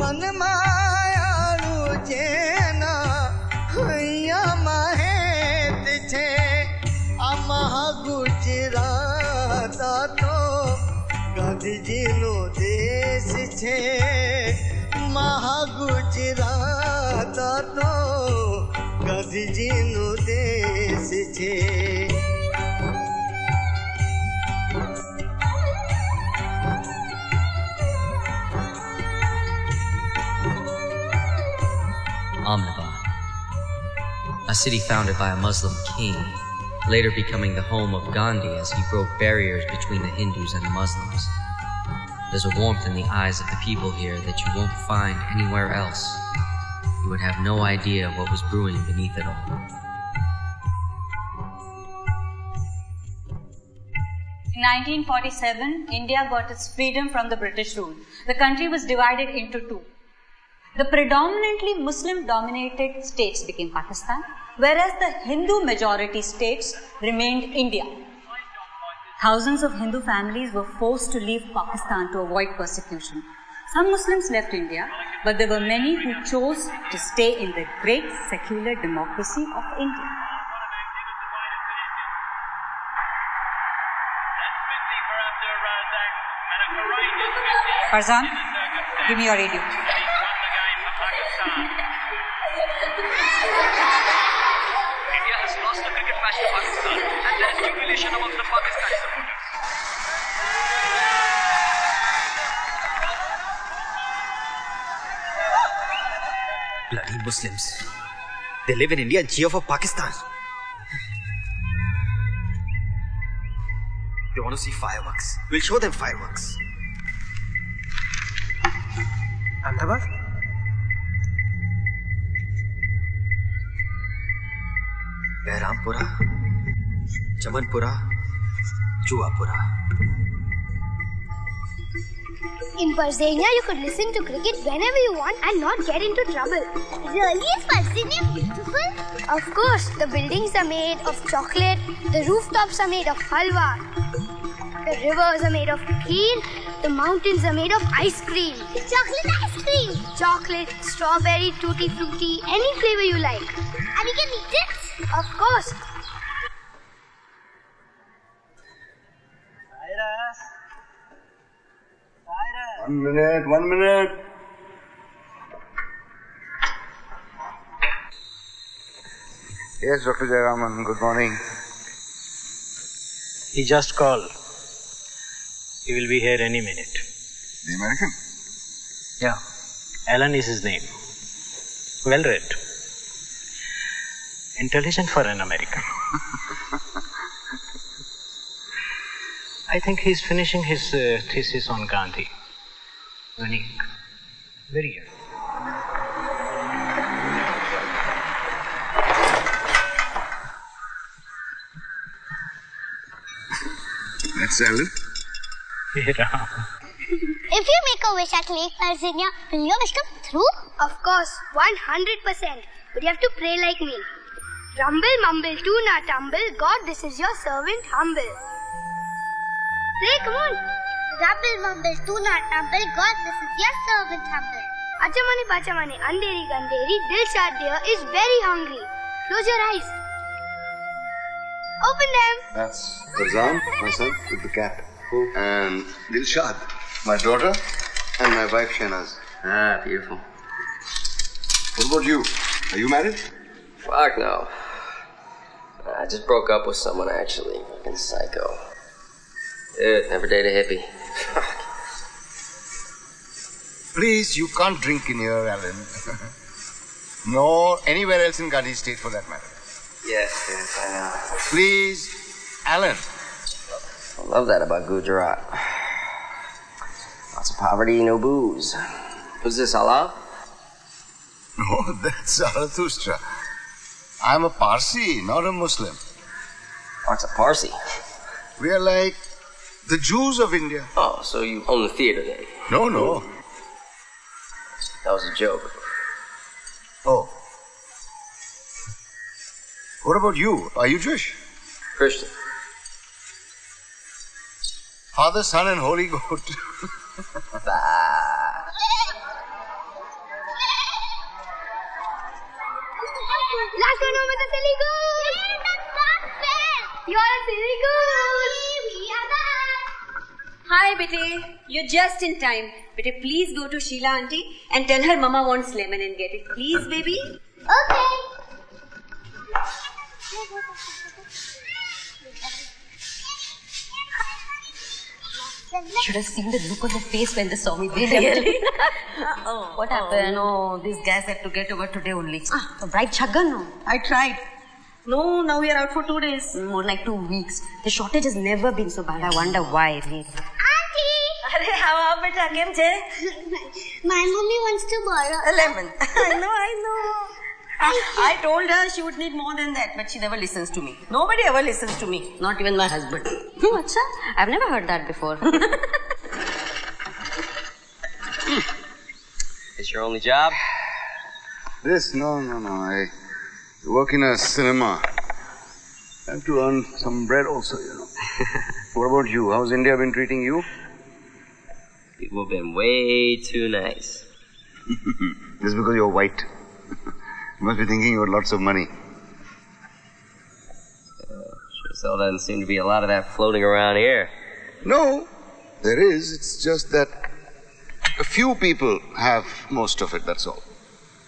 मन मायालू जेना हैया महेत छे आमहा गुजरात तो गांधीजीनो देश छे महा गुजरात तो गांधीजीनो देश छे Ahmedabad, a city founded by a Muslim king, later becoming the home of Gandhi as he broke barriers between the Hindus and the Muslims. There's a warmth in the eyes of the people here that you won't find anywhere else. You would have no idea what was brewing beneath it all. In 1947, India got its freedom from the British rule. The country was divided into two. The predominantly Muslim-dominated states became Pakistan, whereas the Hindu-majority states remained India. Thousands of Hindu families were forced to leave Pakistan to avoid persecution. Some Muslims left India, but there were many who chose to stay in the great secular democracy of India. Farzan, give me your radio. India has lost the cricket match to Pakistan, and there is jubilation among the Pakistani supporters. Bloody Muslims. They live in India and cheer for Pakistan. They want to see fireworks. We'll show them fireworks. Ahmedabad? Behrampura, Chamanpura, Juapura. In Farzania, you could listen to cricket whenever you want and not get into trouble. Really? Is Farzania beautiful? Of course. The buildings are made of chocolate, the rooftops are made of halwa, the rivers are made of kheer, the mountains are made of ice cream. Chocolate ice cream? Chocolate, strawberry, tutti frutti, any flavor you like. And you can eat it? Of course. Cyrus. 1 minute. Yes, Dr. Jayaraman, good morning. He just called. He will be here any minute. The American? Yeah. Alan is his name. Well read. Intelligent for an American. I think he's finishing his thesis on Gandhi. Unique. Very young. That's Alan. Yeah. If you make a wish at Lake Farzania, will your wish come through? Of course, 100%. But you have to pray like me. Rumble, mumble, do not tumble. God, this is your servant humble. Pray, come on. Rumble, mumble, do not tumble. God, this is your servant humble. Achamane, pachamane, andheri, gandheri, Dilshad dear is very hungry. Close your eyes. Open them. That's Farzan, my son, with the cap. And Dilshad, my daughter, and my wife Shahnaz. Ah, beautiful. What about you? Are you married? Fuck no. I just broke up with someone, actually. Fucking psycho. Dude, never date a hippie. Please, you can't drink in here, Alan. Nor anywhere else in Gandhi State for that matter. Yes, I know. Please, Alan. I love that about Gujarat. Lots of poverty, no booze. Who's this, Allah? No, that's Zarathustra. I'm a Parsi, not a Muslim. What's a Parsi? We are like the Jews of India. Oh, so you own the theater then? No, no. That was a joke. Oh. What about you? Are you Jewish? Christian. Father, Son, and Holy Goat. Hi, Bete. You're just in time. Bete, please go to Sheila auntie and tell her Mama wants lemon and get it. Please, baby. Okay. Should have seen the look on the face when they saw me. Really? What happened? No, these guys have to get over today only. Bright Chagga, no. I tried. No, now we are out for 2 days. More like 2 weeks. The shortage has never been so bad. I wonder why. Really. Auntie! How beta came, Jay? My mommy wants to borrow A lemon. I know. I told her she would need more than that, but she never listens to me. Nobody ever listens to me. Not even my husband. Acha? I've never heard that before. It's your only job? This? No. I work in a cinema. I have to earn some bread also, you know. What about you? How's India been treating you? People have been way too nice. Just because you're white. You must be thinking you got lots of money. Sure as hell doesn't seem to be a lot of that floating around here. No, there is. It's just that a few people have most of it, that's all.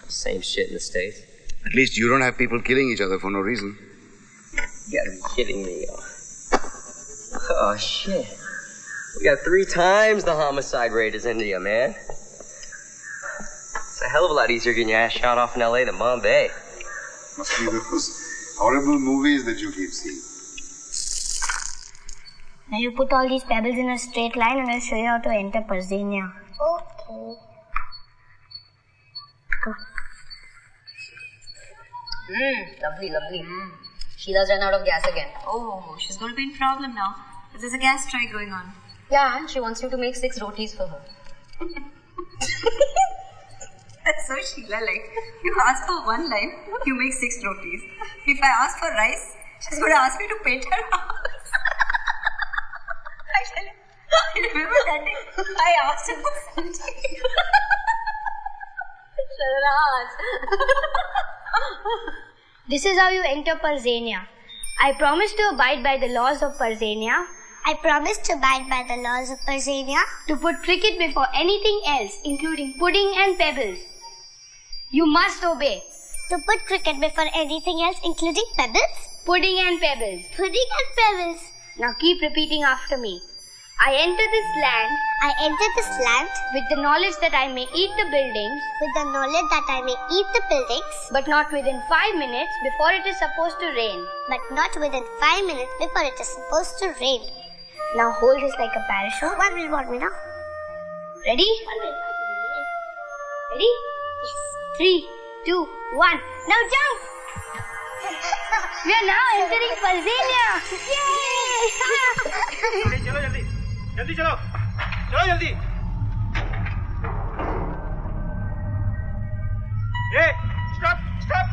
Same shit in the States. At least you don't have people killing each other for no reason. You gotta be kidding me. Oh, shit. We got 3 times the homicide rate as India, man. It's a hell of a lot easier getting your ass shot off in LA than Bombay. Must be those horrible movies that you keep seeing. Now you put all these pebbles in a straight line and I'll show you how to enter farzania. Okay. Lovely. Sheila's run out of gas again. Oh, she's going to be in problem now. There's a gas strike going on. Yeah, and she wants you to make 6 rotis for her. That's so Sheila-like. You ask for 1 line, you make 6 rotis. If I ask for rice, she's going to ask me to paint her house. I tell you, I remember that day I asked her for something. This is how you enter farzania. I promise to abide by the laws of farzania. I promise to abide by the laws of farzania. To put cricket before anything else, including pudding and pebbles. You must obey. To put cricket before anything else, including pebbles? Pudding and pebbles. Pudding and pebbles. Now keep repeating after me. I enter this land. I enter this land. With the knowledge that I may eat the buildings. With the knowledge that I may eat the buildings. But not within 5 minutes before it is supposed to rain. But not within 5 minutes before it is supposed to rain. Now hold this like a parachute. 1 minute, 1 minute. Ready? 1 minute. Ready? Yes. 3, 2, 1. Now jump! We are now entering farzania. Yay! चलो जल्दी जल्दी चलो चलो जल्दी stop stop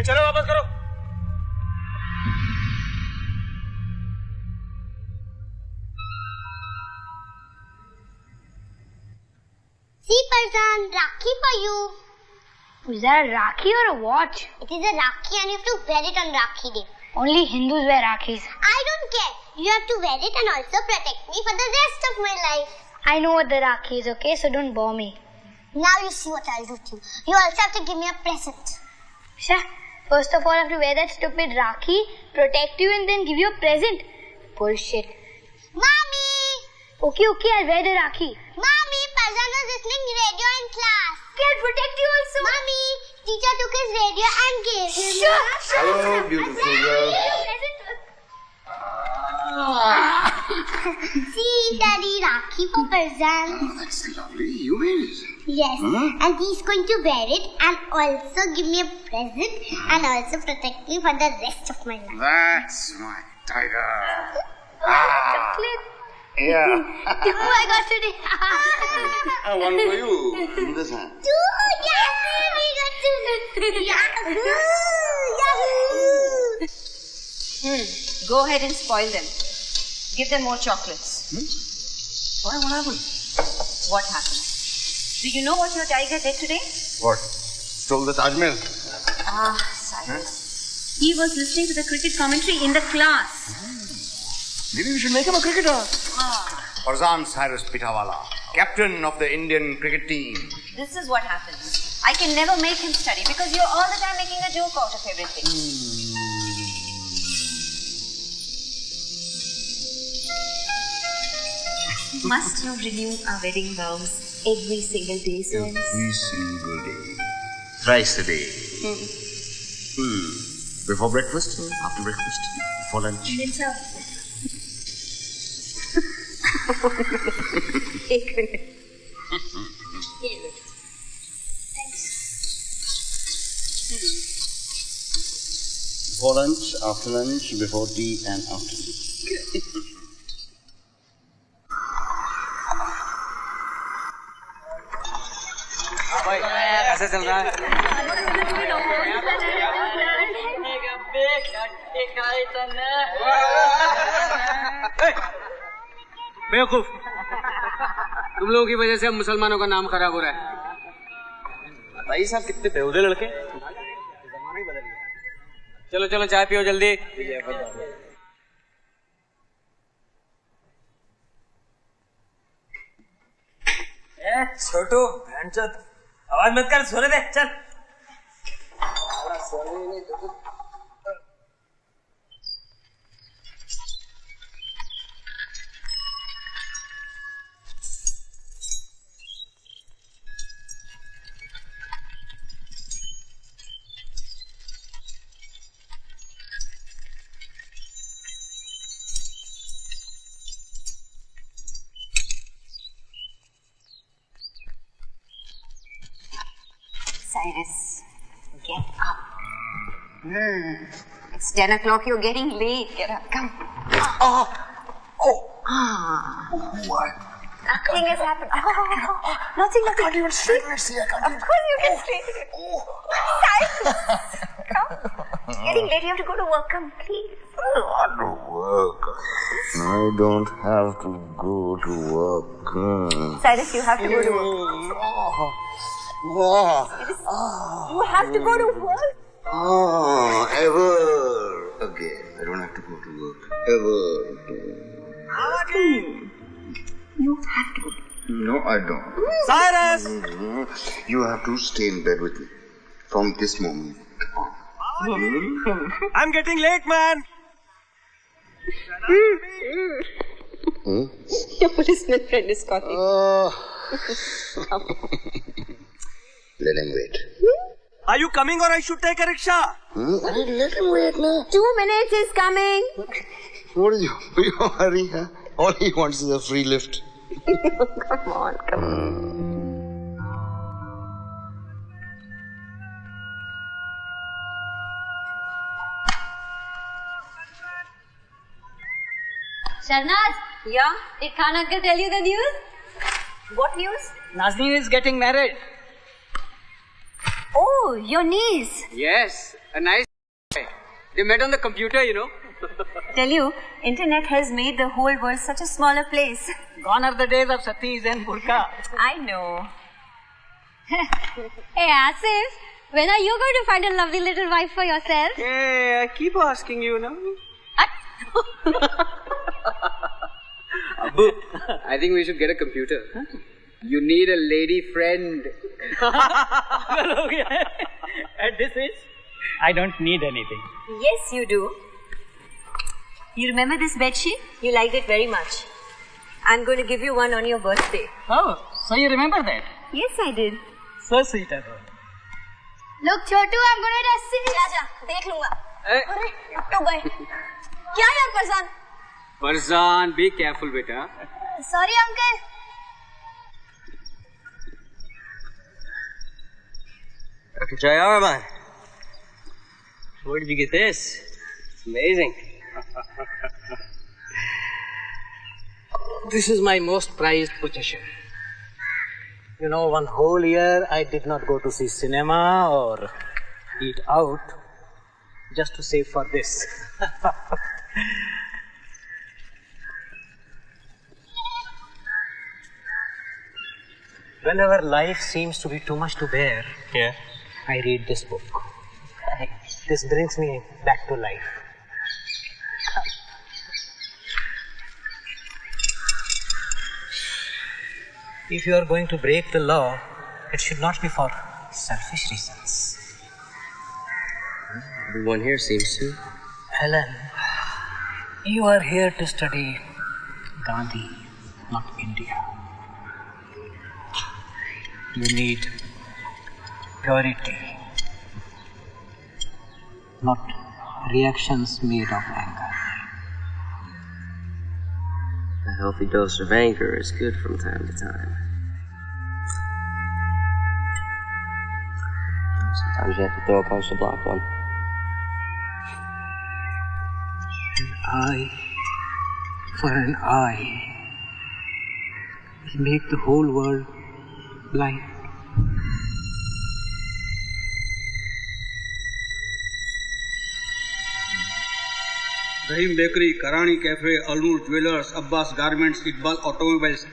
चलो वापस करो See, Farzan, Rakhi for you. Is that a Rakhi or a watch? It is a Rakhi and you have to wear it on Rakhi Day. Only Hindus wear Rakhis. I don't care. You have to wear it and also protect me for the rest of my life. I know what the Rakhi is, okay? So don't bore me. Now you see what I'll do to you. You also have to give me a present. Sha, first of all, I have to wear that stupid Rakhi, protect you and then give you a present. Bullshit. Mommy! Okay, I'll wear the Rakhi. Mommy, Farzan was listening radio in class. I'll protect you also. Mommy, teacher took his radio and gave him. Hello, beautiful girl. See, Daddy, Rakhi for Farzan. Oh, that's lovely. You made it. Yes, and he's going to wear it and also give me a present and also protect me for the rest of my life. That's my tiger. Chocolate. Yeah. Oh, I got today. One for you. In this hand. Two, Yahoo! We got two. Yahoo! Go ahead and spoil them. Give them more chocolates. Why? What happened? What happened? Do you know what your tiger did today? What? Stole the Taj Mahal? Cyrus. He was listening to the cricket commentary in the class. Maybe we should make him a cricketer. Farzan Cyrus Pitawala, captain of the Indian cricket team. This is what happens. I can never make him study because you're all the time making a joke out of everything. Must you renew our wedding vows every single day, Cyrus? Every single day. Thrice a day. Before breakfast, after breakfast, before lunch. And then एक minute Before lunch, after lunch, before tea and after tea. कैसे चल रहा है? बेवकूफ, तुम लोगों की वजह से हम मुसलमानों का नाम खराब हो रहा है। बताइए साहब, कितने बेहुदे लड़के। चलो चलो चाय पियो जल्दी। छोटू, भैंचोद, आवाज मत कर, सोने दे, चल। Cyrus, get up. It's 10 o'clock. You're getting late. Get up. Come. What? Nothing has happened. Nothing. I can't even straighten it. See, I can't even. Of course you can straighten it. Cyrus, come. It's getting late. You have to go to work. Come, please. I want to work. I don't have to go to work. Cyrus, you have to go to work. You have to go to work. Ever again. I don't have to go to work. Ever again. You have to. No, I don't. Cyrus! You have to stay in bed with me from this moment on. I'm getting late, man. Your policeman friend is calling. Let him wait. Are you coming or I should take a rickshaw? Let him wait now. 2 minutes is coming. What is your hurry, huh? All he wants is a free lift. Come on, come on. Sharnaz? Yeah? Did Khan uncle tell you the news? What news? Nazneen is getting married. Oh, your niece. Yes, a nice. They met on the computer, you know. Tell you, internet has made the whole world such a smaller place. Gone are the days of satis and burqa. I know. Hey, Asif, when are you going to find a lovely little wife for yourself? Hey, I keep asking you now. Abu, I think we should get a computer. You need a lady friend. At this age, I don't need anything. Yes, you do. You remember this bedsheet? You liked it very much. I'm going to give you one on your birthday. Oh, so you remember that? Yes, I did. So sweet of her. Look, Chotu, I'm going to test it. जा, देख लूँगा. अरे, तो गए. क्या यार Farzan? Farzan, be careful, beta. Sorry, uncle. Dr. Jayaraman, where did you get this? It's amazing. This is my most prized possession. You know, one whole year I did not go to see cinema or eat out just to save for this. Whenever life seems to be too much to bear, I read this book. This brings me back to life. If you are going to break the law, it should not be for selfish reasons. Everyone here seems to. Helen, you are here to study Gandhi, not India. You need purity, not reactions made of anger. A healthy dose of anger is good from time to time. Sometimes you have to throw a punch to block one. An eye for an eye will make the whole world blind. Rahim bakery, Karani cafe, Alnoor jewellers, Abbas garments, Iqbal automobiles.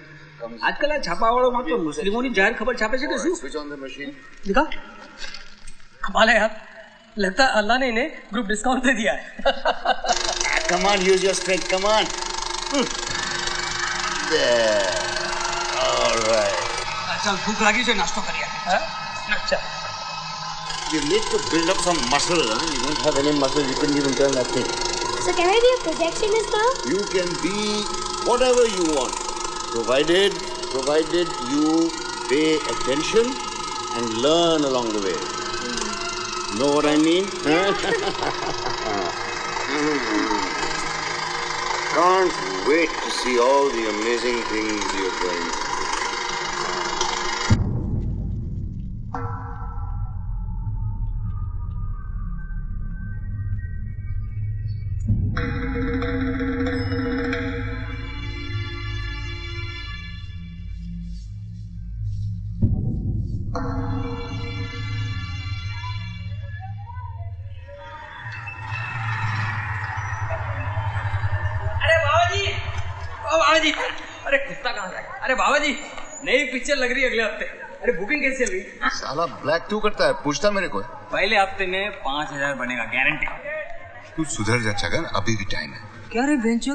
आजकल આ છાપાવાળો તો મુસ્લિમોની જાહેર ખબર છાપે છે કે શું? Switch on the machine. दिखा कमाल है यार. लगता है अल्लाह ने इन्हें ग्रुप डिस्काउंट दे दिया है. Come on, use your strength. Come on. There. All right. चल भूख लगी से नाश्ता करिए. अच्छा. You need to build up some muscle. Huh? You don't have any muscle. You couldn't even turn that thing. So can I be a projectionist now? You can be whatever you want, provided you pay attention and learn along the way. Know what I mean? Can't wait to see all the amazing things you're going to. अरे कुत्ता कहाँ से? अरे बाबा जी, नई picture लग रही है अगले हफ्ते. अरे बुकिंग कैसे चल रही? साला ब्लैक क्यों करता है? पूछता मेरे को. पहले हफ्ते में 5000 बनेगा, गारंटी. तू सुधर जा छगन, अभी भी टाइम है. क्या रे बेंचो,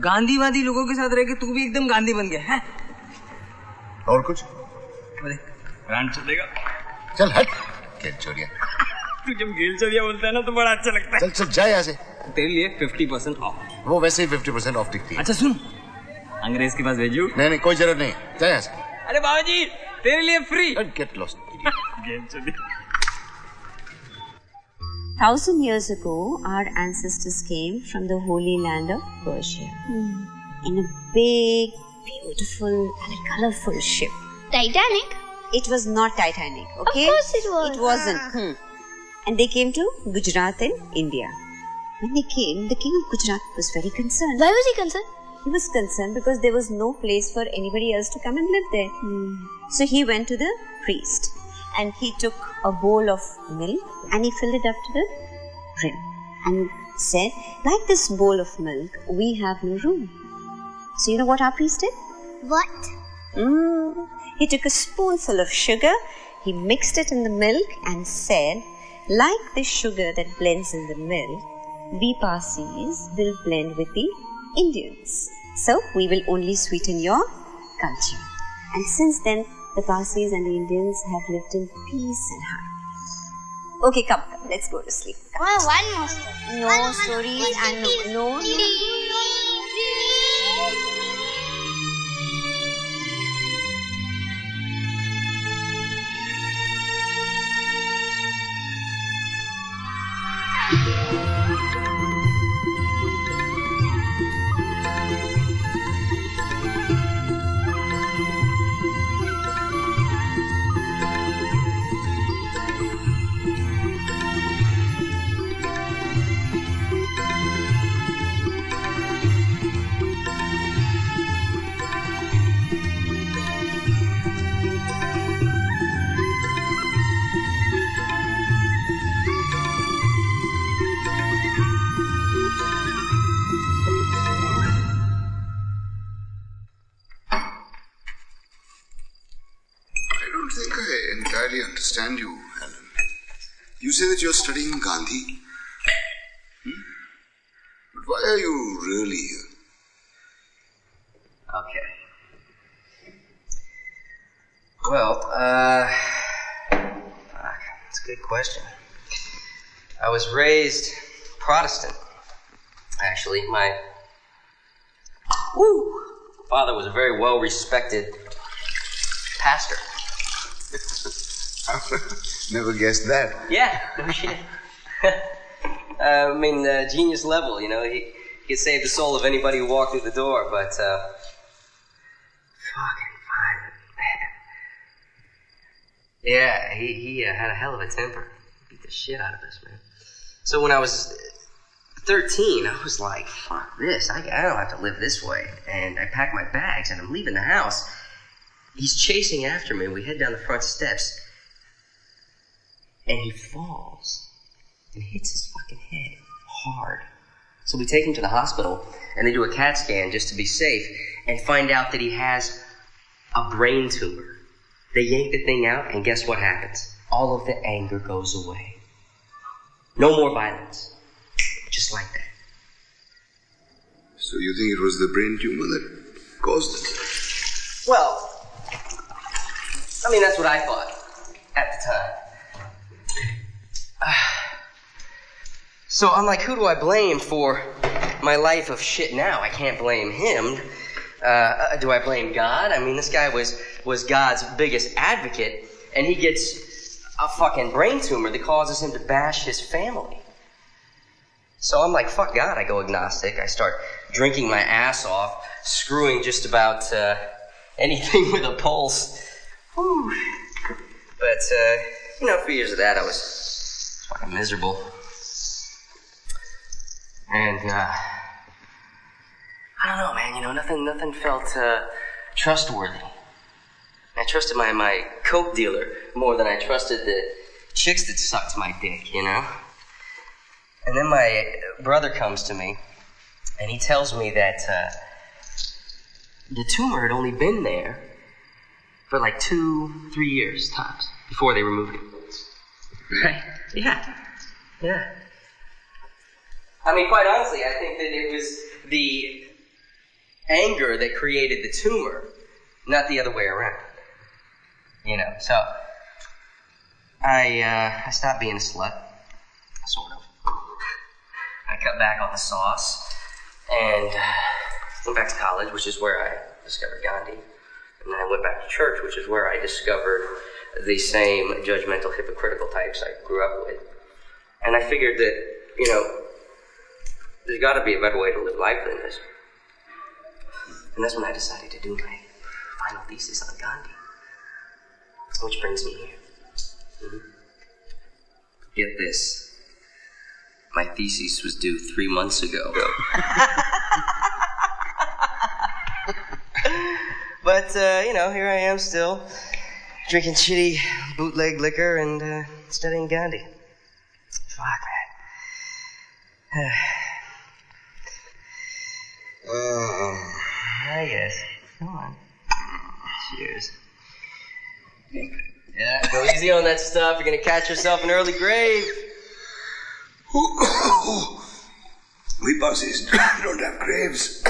गांधीवादी लोगों के साथ रह के तू भी एकदम गांधी बन गया है? और कुछ? अरे ब्रांड चलेगा. चल हट, खेल चोरिया. तू जब गेल चोरिया बोलता है ना तो बड़ा अच्छा लगता है. चल चल जा यहाँ से. तेरे लिए 50% ऑफ. वो वैसे ही 50% ऑफ दिखती है. अच्छा सुन, अंग्रेज के पास भेजू? नहीं कोई जरूरत नहीं, जा यहाँ से. अरे बाबा जी, तेरे लिए free. Get lost. 1000 years ago, our ancestors came from the holy land of Persia in a big, beautiful and colorful ship. Titanic? It was not Titanic, okay? Of course it was. It wasn't. And they came to Gujarat in India. When they came, the king of Gujarat was very concerned. Why was he concerned? He was concerned because there was no place for anybody else to come and live there. So he went to the priest and he took a bowl of milk and he filled it up to the brim and said, like this bowl of milk, we have no room. So you know what our priest did? What? He took a spoonful of sugar, he mixed it in the milk and said, like the sugar that blends in the milk, we Parsis will blend with the Indians. So we will only sweeten your culture. And since then, the Parsis and the Indians have lived in peace and harmony. Okay, come, let's go to sleep. Oh, one more story. No stories and no. say that you're studying Gandhi? But why are you really here? Okay. Well, that's a good question. I was raised Protestant, actually. My father was a very well-respected pastor. Never guessed that. Yeah, no shit. Genius level, you know. He could save the soul of anybody who walked through the door, but, fucking fine. Yeah, he had a hell of a temper. Beat the shit out of us, man. So when I was 13, I was like, fuck this. I don't have to live this way. And I packed my bags, and I'm leaving the house. He's chasing after me. We head down the front steps. And he falls and hits his fucking head hard. So we take him to the hospital, and they do a CAT scan just to be safe, and find out that he has a brain tumor. They yank the thing out, and guess what happens? All of the anger goes away. No more violence. Just like that. So you think it was the brain tumor that caused it? Well, that's what I thought at the time. So I'm like, who do I blame for my life of shit now? I can't blame him. Do I blame God? This guy was God's biggest advocate, and he gets a fucking brain tumor that causes him to bash his family. So I'm like, fuck God. I go agnostic. I start drinking my ass off, screwing just about anything with a pulse. Whew. But, for years of that, I was fucking miserable. And, I don't know, man, nothing felt trustworthy. I trusted my coke dealer more than I trusted the chicks that sucked my dick, And then my brother comes to me, and he tells me that the tumor had only been there for like 2-3 years tops before they removed it. Right? Yeah. Quite honestly, I think that it was the anger that created the tumor, not the other way around. So I stopped being a slut, sort of. I cut back on the sauce and went back to college, which is where I discovered Gandhi. And then I went back to church, which is where I discovered the same judgmental, hypocritical types I grew up with. And I figured that, there's got to be a better way to live life than this. And that's when I decided to do my final thesis on Gandhi. Which brings me here. Get this. My thesis was due 3 months ago. But, here I am still, drinking shitty bootleg liquor and studying Gandhi. Fuck, man. I guess. Come on. Cheers. Yeah, go easy on that stuff. You're gonna catch yourself an early grave. We Parsis don't have graves.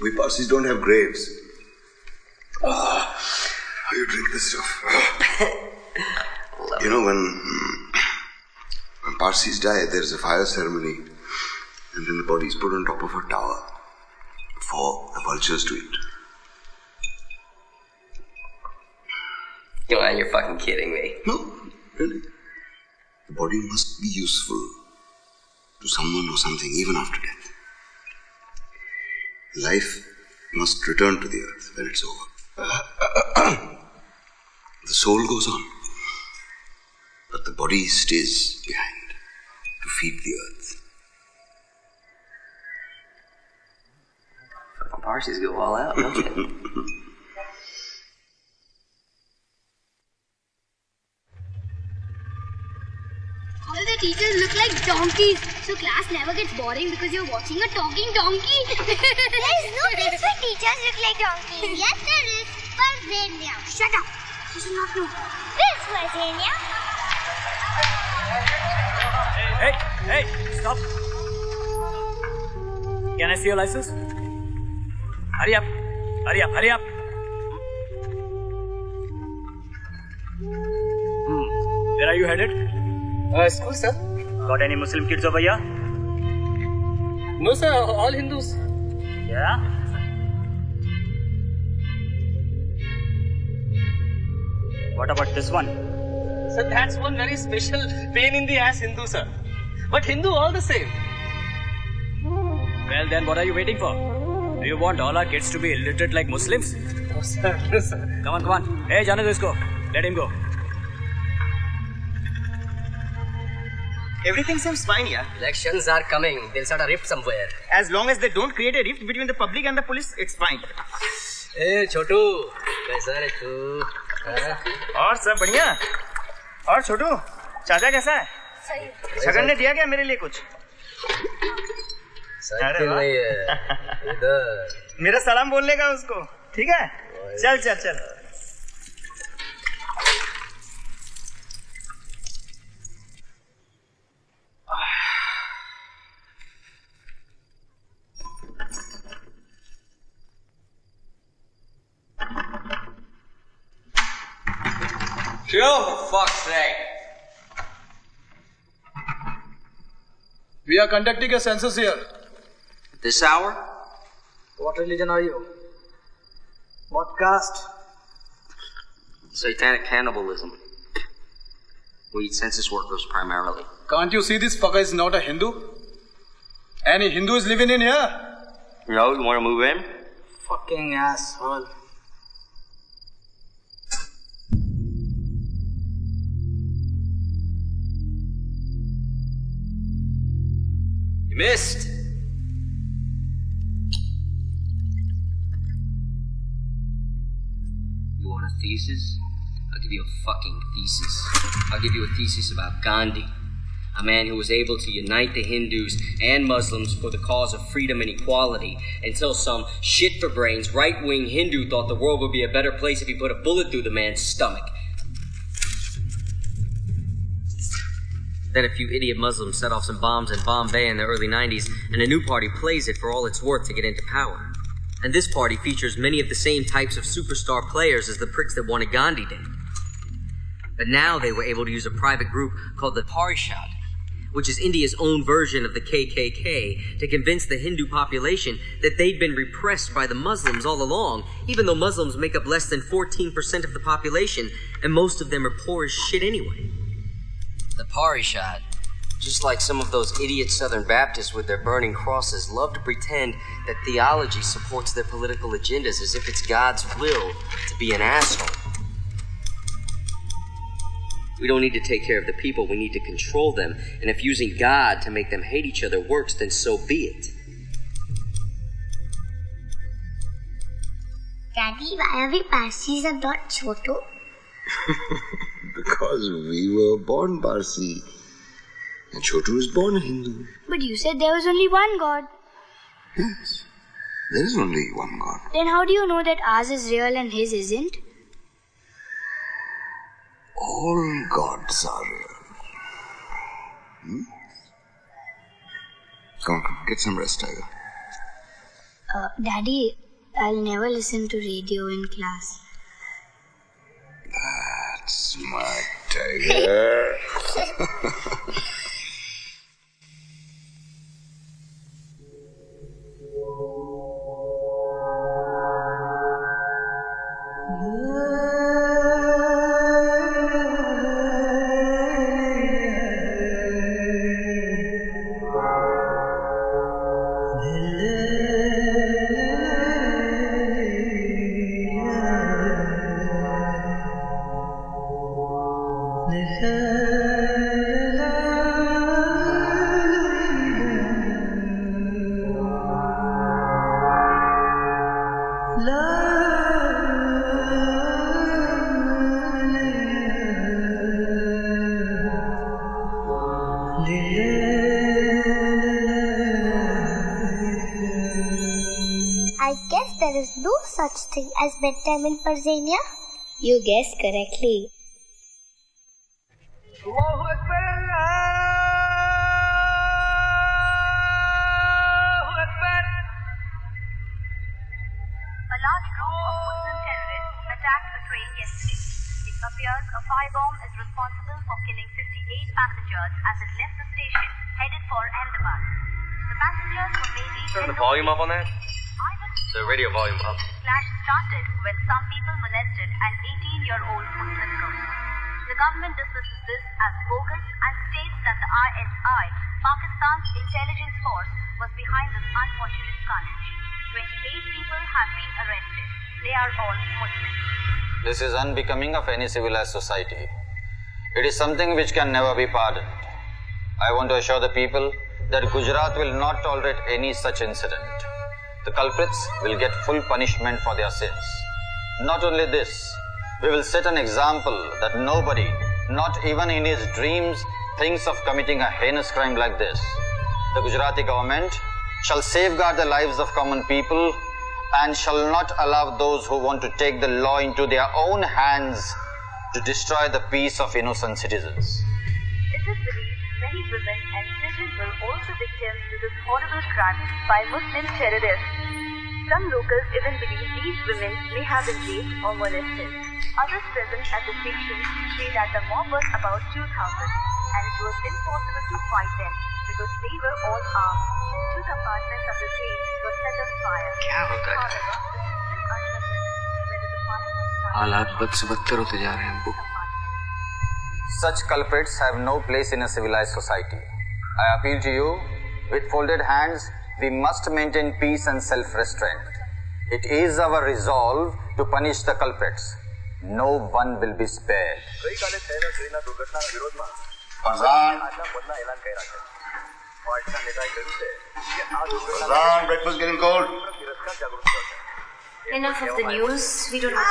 We Parsis don't have graves. You drink this stuff. When Parsis die, there's a fire ceremony, and then the body is put on top of a tower for the vultures to eat. You're fucking kidding me. No, really. The body must be useful to someone or something even after death. Life must return to the earth when it's over. The soul goes on, but the body stays behind to feed the earth. Fucking Parsis go all out, don't you? All the teachers look like donkeys, so class never gets boring because you're watching a talking donkey. There's no place where teachers look like donkeys. Yes, there is. Farzania. Shut up. You should not know. Where's Farzania? Hey, stop. Can I see your license? Hurry up. Where are you headed? School, sir. Got any Muslim kids over here? No, sir. All Hindus. Yeah? What about this one? Sir, that's one very special pain in the ass Hindu, sir. But Hindu all the same. Well, then what are you waiting for? Do you want all our kids to be illiterate like Muslims? No, sir. No, sir. Come on. Hey, Janu, let's go. Let him go. Everything seems fine, yeah. Elections are coming. They'll start a rift somewhere. As long as they don't create a rift between the public and the police, it's fine. Hey, Chotu. कैसा है तू? और सब बढ़िया? और छोटू, चाचा कैसा है? सही। छगन ने दिया क्या मेरे लिए कुछ? साइकिल नहीं है। इधर। मेरा सलाम बोलने का उसको, ठीक है? चल। Chill, for fuck's sake. We are conducting a census here. This hour? What religion are you? What caste? Satanic cannibalism. We eat census workers primarily. Can't you see this fucker is not a Hindu? Any Hindu is living in here? No, you want to move in? Fucking asshole. You missed. You want a thesis? I'll give you a fucking thesis. I'll give you a thesis about Gandhi, a man who was able to unite the Hindus and Muslims for the cause of freedom and equality until some shit-for-brains right-wing Hindu thought the world would be a better place if he put a bullet through the man's stomach. Then a few idiot Muslims set off some bombs in Bombay in the early 90s, and a new party plays it for all it's worth to get into power. And this party features many of the same types of superstar players as the pricks that wanted Gandhi did. But now they were able to use a private group called the Parishad, which is India's own version of the KKK, to convince the Hindu population that they'd been repressed by the Muslims all along, even though Muslims make up less than 14% of the population, and most of them are poor as shit anyway. The Parishad, just like some of those idiot Southern Baptists with their burning crosses, love to pretend that theology supports their political agendas as if it's God's will to be an asshole. We don't need to take care of the people, we need to control them, and if using God to make them hate each other works, then so be it. Daddy, why are we Parsis and not Chotu? Because we were born Parsi. And Chotu was born Hindu. But you said there was only one God. Yes. There is only one God. Then how do you know that ours is real and his isn't? All gods are real. Come on, get some rest, Tiger. Daddy, I'll never listen to radio in class. That's my Tiger. I guess there is no such thing as bedtime in Farzania. You guessed correctly. A large group of Muslim terrorists attacked a train yesterday. It appears a firebomb is responsible for killing 58 passengers as it left the station headed for Ahmedabad. The passengers were mainly Turn the volume up on that. The radio volume up. Clash started when some people molested an 18-year-old Muslim girl. The government dismisses this as bogus and states that the ISI, Pakistan's intelligence force, was behind this unfortunate carnage. 28 people have been arrested. They are all Muslims. This is unbecoming of any civilized society. It is something which can never be pardoned. I want to assure the people that Gujarat will not tolerate any such incident. The culprits will get full punishment for their sins. Not only this, we will set an example that nobody, not even in his dreams, thinks of committing a heinous crime like this. The Gujarati government shall safeguard the lives of common people and shall not allow those who want to take the law into their own hands to destroy the peace of innocent citizens. It is believed many women and children were also victims to this horrible crime by Muslim terrorists. Some locals even believe these women may have been raped or molested. Others present at the station say that the mob was about 2,000 and it was impossible to fight them because they were all armed. 2 compartments of the train were set on fire. However, it is still uncertain whether the fire was started. हालात बद से बदतर होते जा रहे हैं अब्बू. Such culprits have no place in a civilized society. I appeal to you, with folded hands, we must maintain peace and self-restraint. It is our resolve to punish the culprits. No one will be spared. Farzan, breakfast getting cold. Enough of the news. We don't have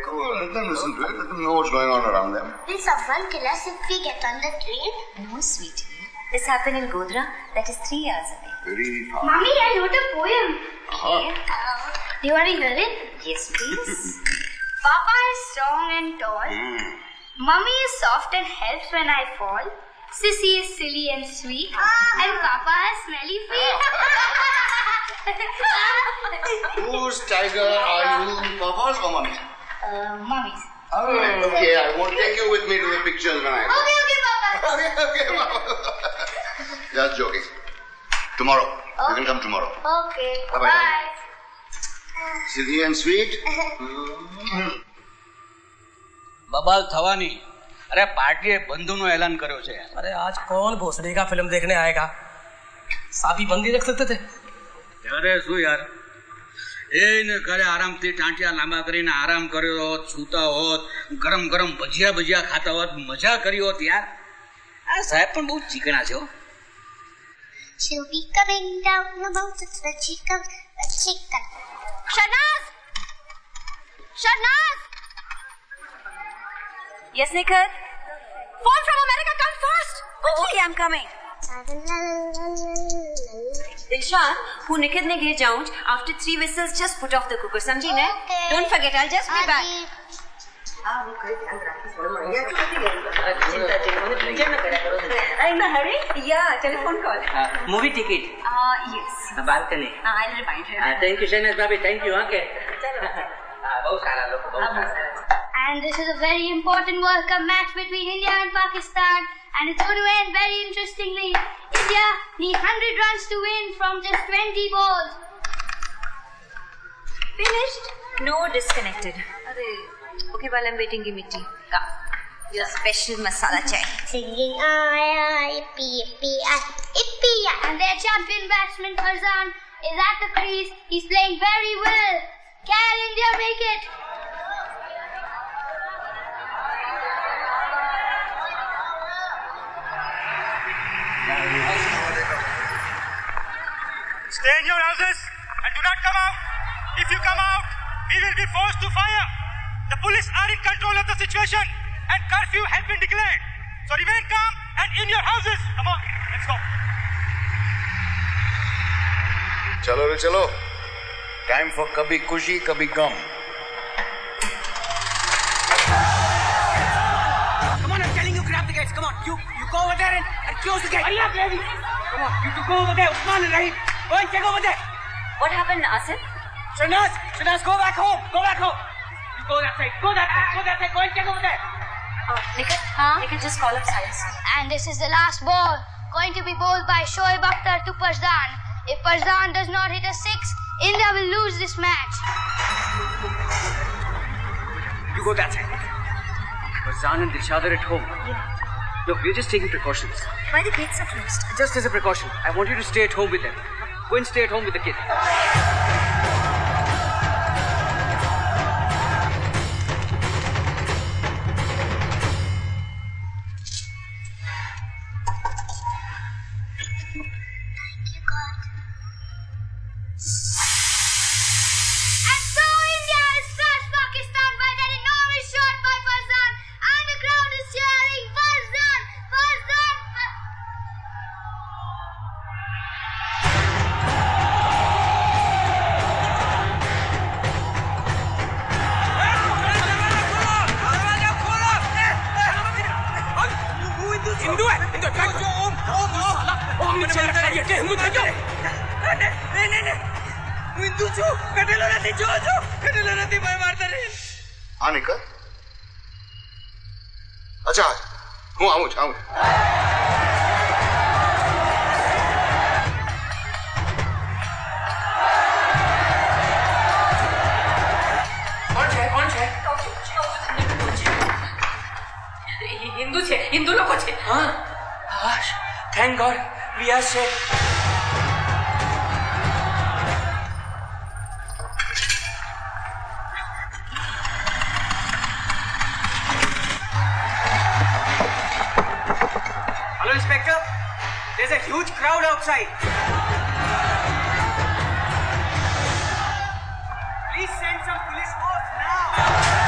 Come on, let them listen to it. Let them know what's going on around them. Will someone kill us if we get on the train? No, sweetie. This happened in Godhra. That is 3 hours away. Very far. Mommy, I wrote a poem. Do you want to hear it? Yes, please. Papa is strong and tall. Mummy is soft and helps when I fall. Sissy is silly and sweet. And Papa has smelly feet. Whose tiger are you, Papa's or Mummy's? Mummy's. Alright, okay, I won't take you with me to the pictures when I go. Okay, Papa. Okay, Papa. Just joking. Tomorrow. You can come tomorrow. Okay. Bye-bye. Bye. Silly and sweet. બબાલ થવાની. અરે પાર્ટીએ બંધુનો એલાન કર્યો છે. अरे आज कौन भोसड़ी का फिल्म देखने आएगा? साथी बंदी देख सकते थे. અરે શું યાર, એને ઘરે આરામથી ટાંટિયા લાંબા કરીને આરામ કર્યો હોત, સૂતા હોત, ગરમ ગરમ ભજીયા ભજીયા ખાતા હોત, મજા કરી હોત યાર. આ સાહેબ પણ બહુ ચીકણા છે હો. She'll be coming down the mountains when she comes, when she comes. Shanaz! Shanaz! Yes, Nikhil? Phone from America, come fast! Oh, okay, I'm coming. Dilshan, who निखित ने घे जाऊं, after 3 whistles just put off the cooker, समझी ने? Don't forget, I'll just be back. In a hurry? Yeah, telephone call. Movie ticket. Yes. Balcony. I'll remind her. Thank you, Shahnaz Bhabhi. Thank you. Okay. And this is a very important World Cup match between India and Pakistan. And it's going to end very interestingly. India need 100 runs to win from just 20 balls. Finished? No, disconnected. Okay, while I'm waiting, give me tea. Come. Your special masala chai. Singing yippee, yippee, yippee. And their champion batsman Farzan is at the crease. He's playing very well. Can India make it? Stay in your houses and do not come out. If you come out, we will be forced to fire. The police are in control of the situation and curfew has been declared. So remain calm and in your houses. Come on, let's go. Chalo re chalo. Time for kabhi khushi, kabhi gum. grab the gates. Come on. You go over there and close the gate. Hurry up, lady. Come on. You two go over there. Usman and Rahim. Go and check over there. What happened, Asif? Shanaz, go back home. Go back home. You go that side. Go that side. Go that side. Go and check over there. Nikhil, just call up sides. And this is the last ball. Going to be bowled by Shoaib Akhtar to Farzan. If Farzan does not hit a 6, India will lose this match. You go that side. Farzan and Dilshad are at home. Yeah. Look, we're just taking precautions. Why the gates are closed? Just as a precaution. I want you to stay at home with them. Go and stay at home with the kid. हाँ निकल अच्छा हूँ आऊँ हिंदू लोग छे हाँ thank God we are safe Hello, Inspector. There's a huge crowd outside. Please send some police force now.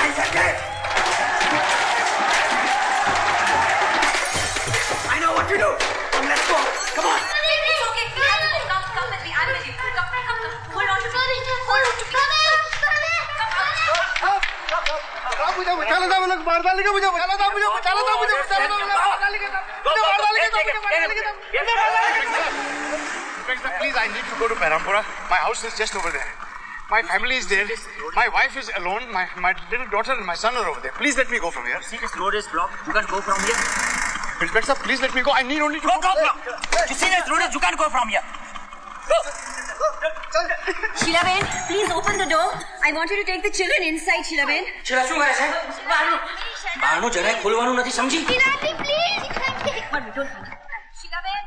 It's okay. Come with me. I'm with you. Come. मुझे बचा लेना, मुझे मार डालेगा, मुझे बचा लेना, मुझे बचा लेना, मुझे बचा लेना, मुझे मार डालेगा, मुझे मार डालेगा, मुझे मार डालेगा. Please, I need to go to Perampura. My house is just over there. My family is there. My wife is alone. My little daughter and my son are over there. Please let me go from here. See, this road is blocked. You can't go from here. Inspector, please let me go. I need only to go from here. You see this road is, you can't go from here. Go. Sheila Ben, please open the door. I want you to take the children inside, Sheila Ben. Sheila, શું કરે છે? બહારનું જરાય ખોલવાનું નથી, સમજી? Sheila, please. But we don't. Sheila Ben.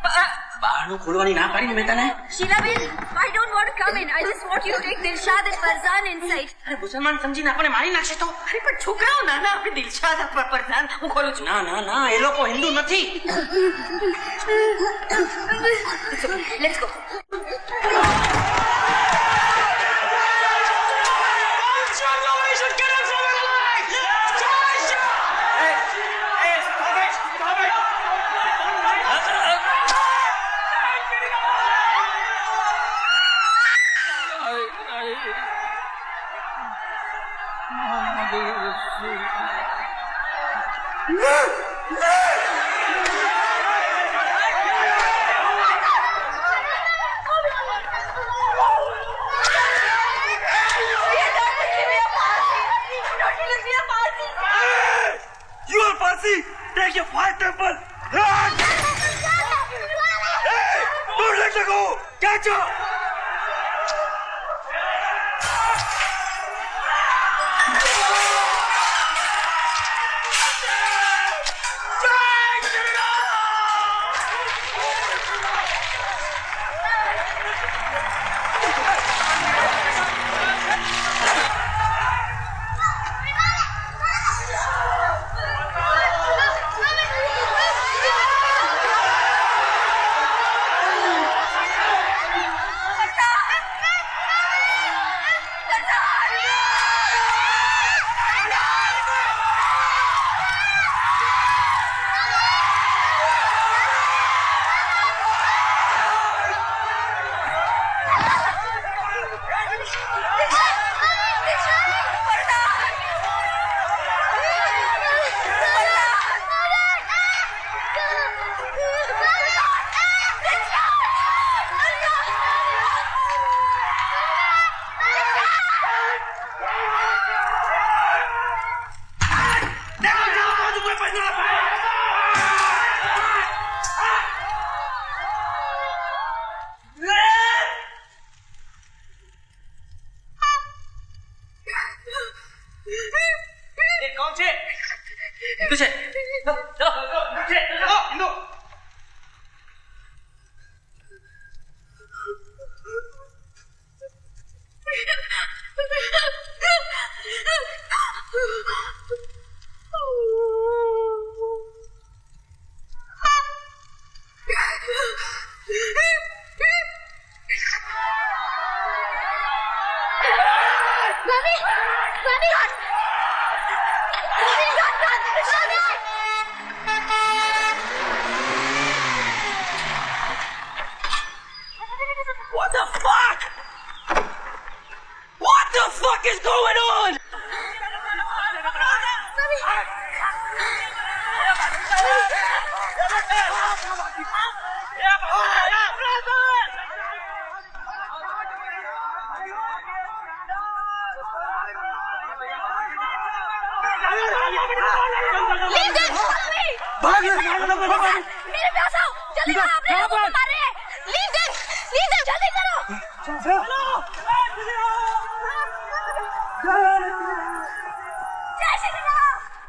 બહારનું ખોલવાની ના પાડી ને મેં તને. Sheila Ben, I don't want to come in. I just want you to take Dilshad and Farzan inside. અરે મુસલમાન સમજીને આપણને મારી નાખશે તો. અરે પણ છોકરાઓ નાના, આપણે દિલશાદ ફરઝાન હું ખોલું છું. ના ના ના, એ લોકો હિન્દુ નથી. Let's go. You are Parsi! Take your fire temple! Hey! Don't let her go! Catch her!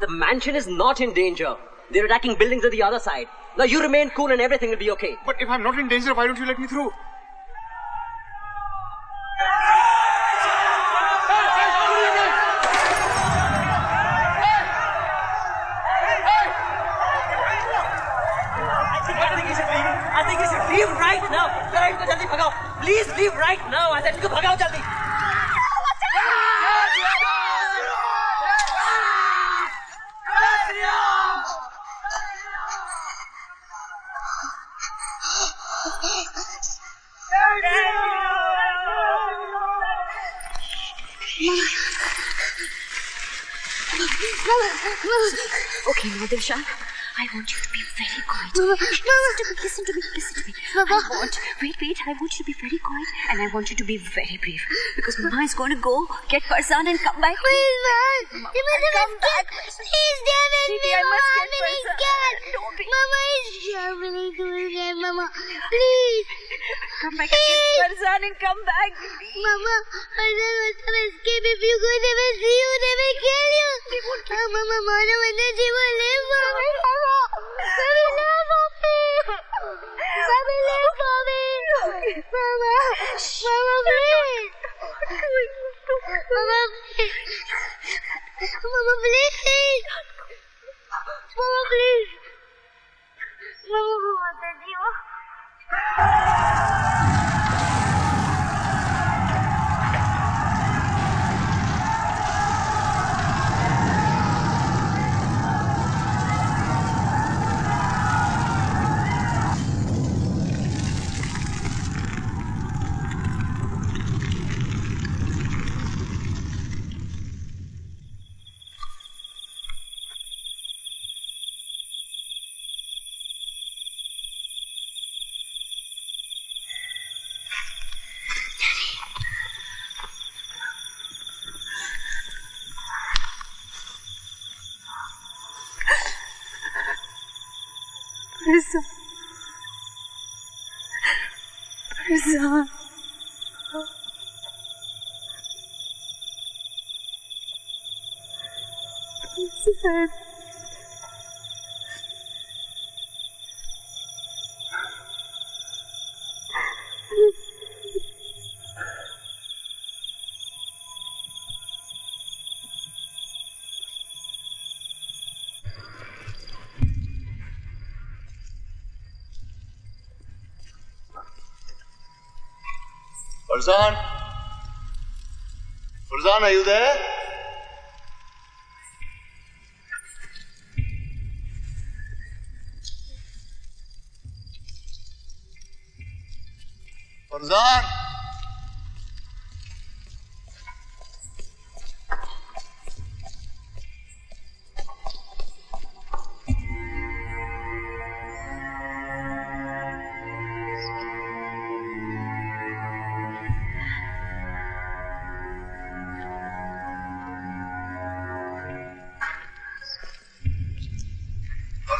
The mansion is not in danger. They're attacking buildings on the other side. Now you remain cool and everything will be okay. But if I'm not in danger, why don't you let me through? I think you should leave right now. Please leave right now. I said, bhagao jaldi. Okay, now Dilshan, I want you to be very quiet. Mama, Listen to me. Mama. Wait, I want you to be very quiet and I want you to be very brave. Because Mama is going to go get Farzan and come back. Please, man. You must come back. Please, David. Baby, I must get Farzan. Don't be. Mama is scared. Mama. Please. Come back and get Farzan and come back, baby. Mama, Farzan must have escaped. If you go, they will see you. They will kill you. Mama, Mano, and then she will live. Farzan. Farzan. Farzan, are you there? Farzan!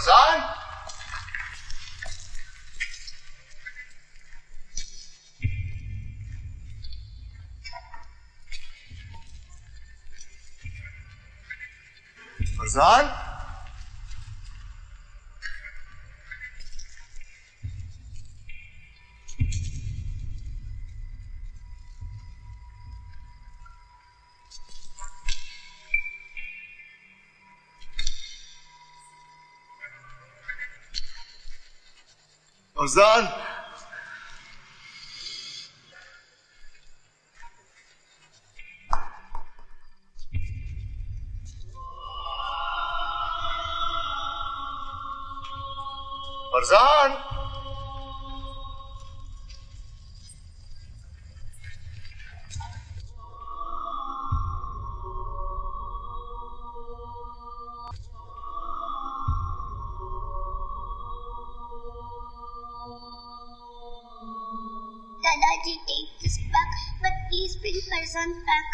Farzan? Farzan? Farzan? Farzan? Dadaji, take this back, but please bring Farzan back.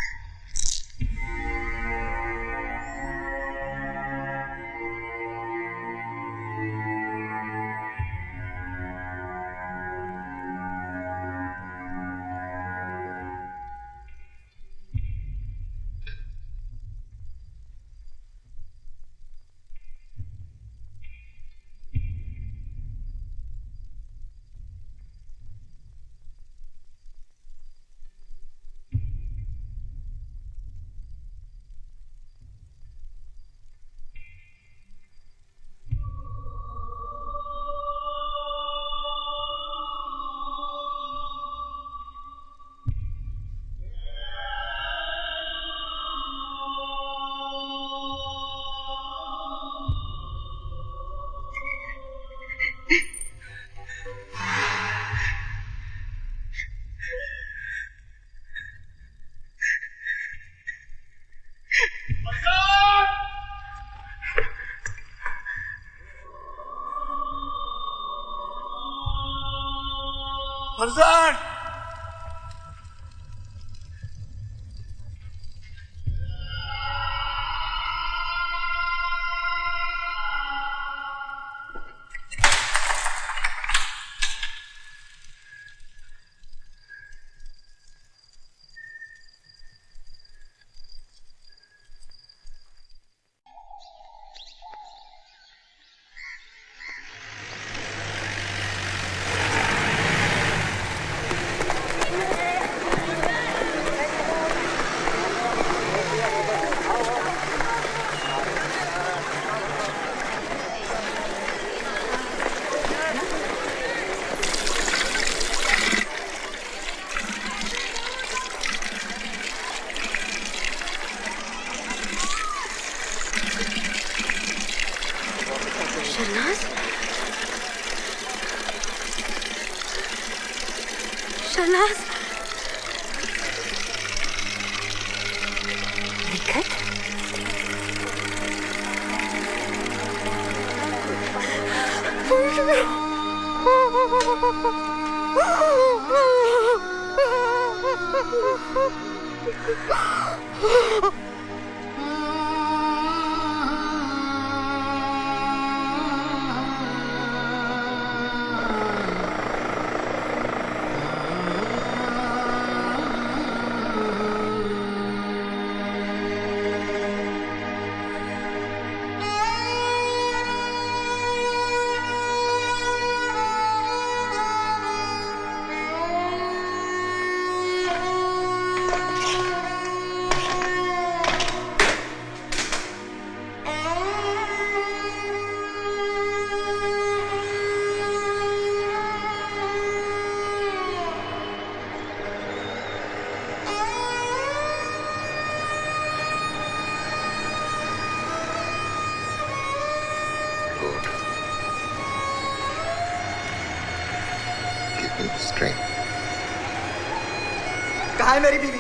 कहाँ है मेरी बीवी?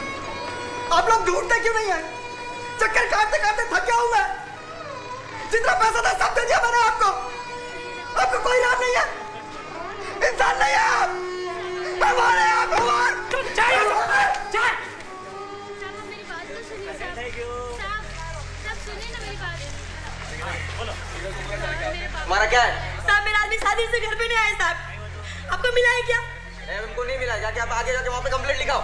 आप लोग ढूंढते क्यों नहीं है? चक्कर काटते काटते थक गया हूं मैं। जितना पैसा था सब दे दिया मैंने आपको। आपको कोई नाम नहीं है, इंसान नहीं है आप। भगवान है आप, भगवान। हमारा क्या है? साहब मेरा आदमी शादी से घर पे नहीं आया साहब। आपको मिला है क्या? उनको नहीं मिला। जाके आप आगे जाके वहाँ पे complaint लिखाओ।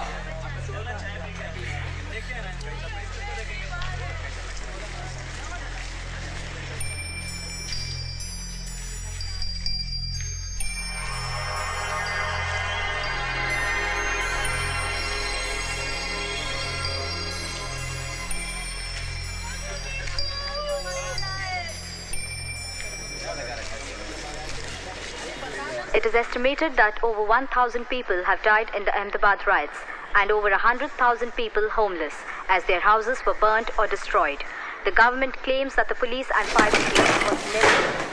It is estimated that over 1,000 people have died in the Ahmedabad riots and over 100,000 people homeless as their houses were burnt or destroyed. The government claims that the police and fire brigade was never...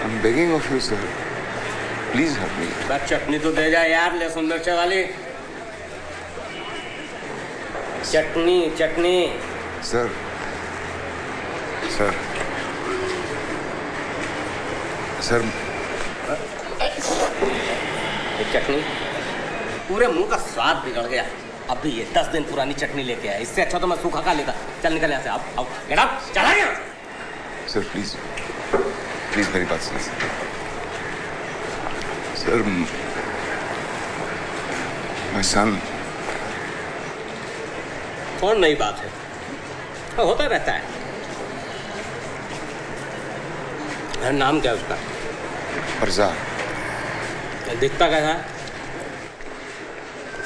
I'm begging of you, sir. Please help me. बस चटनी तो दे जा यार, लहसुन मिर्च वाली चटनी। चटनी sir, sir, sir, चटनी पूरे मुंह का स्वाद बिगड़ गया। अभी ये 10 दिन पुरानी चटनी लेके आया। इससे अच्छा तो मैं सूखा खा लेता। चल निकल यहाँ से। आओ गेट अप, चला गया। सर प्लीज, प्लीज मेरी बात सुनिए सर। My son. कौन नई बात है? होता रहता है। नाम क्या है उसका? फरजान। दिखता कैसा है?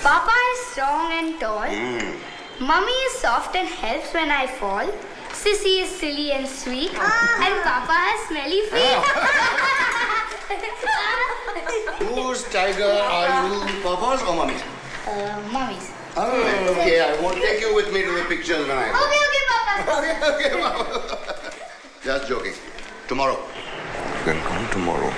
Papa is strong and tall. Mummy is soft and helps when I fall. Sissy is silly and sweet. And Papa has smelly feet. Whose tiger are you, Papa's or Mummy's? Mummy's. Alright, okay, I won't take you with me to the pictures when I go. Okay, Papa. Okay, Papa. Just joking. Tomorrow. Then come tomorrow.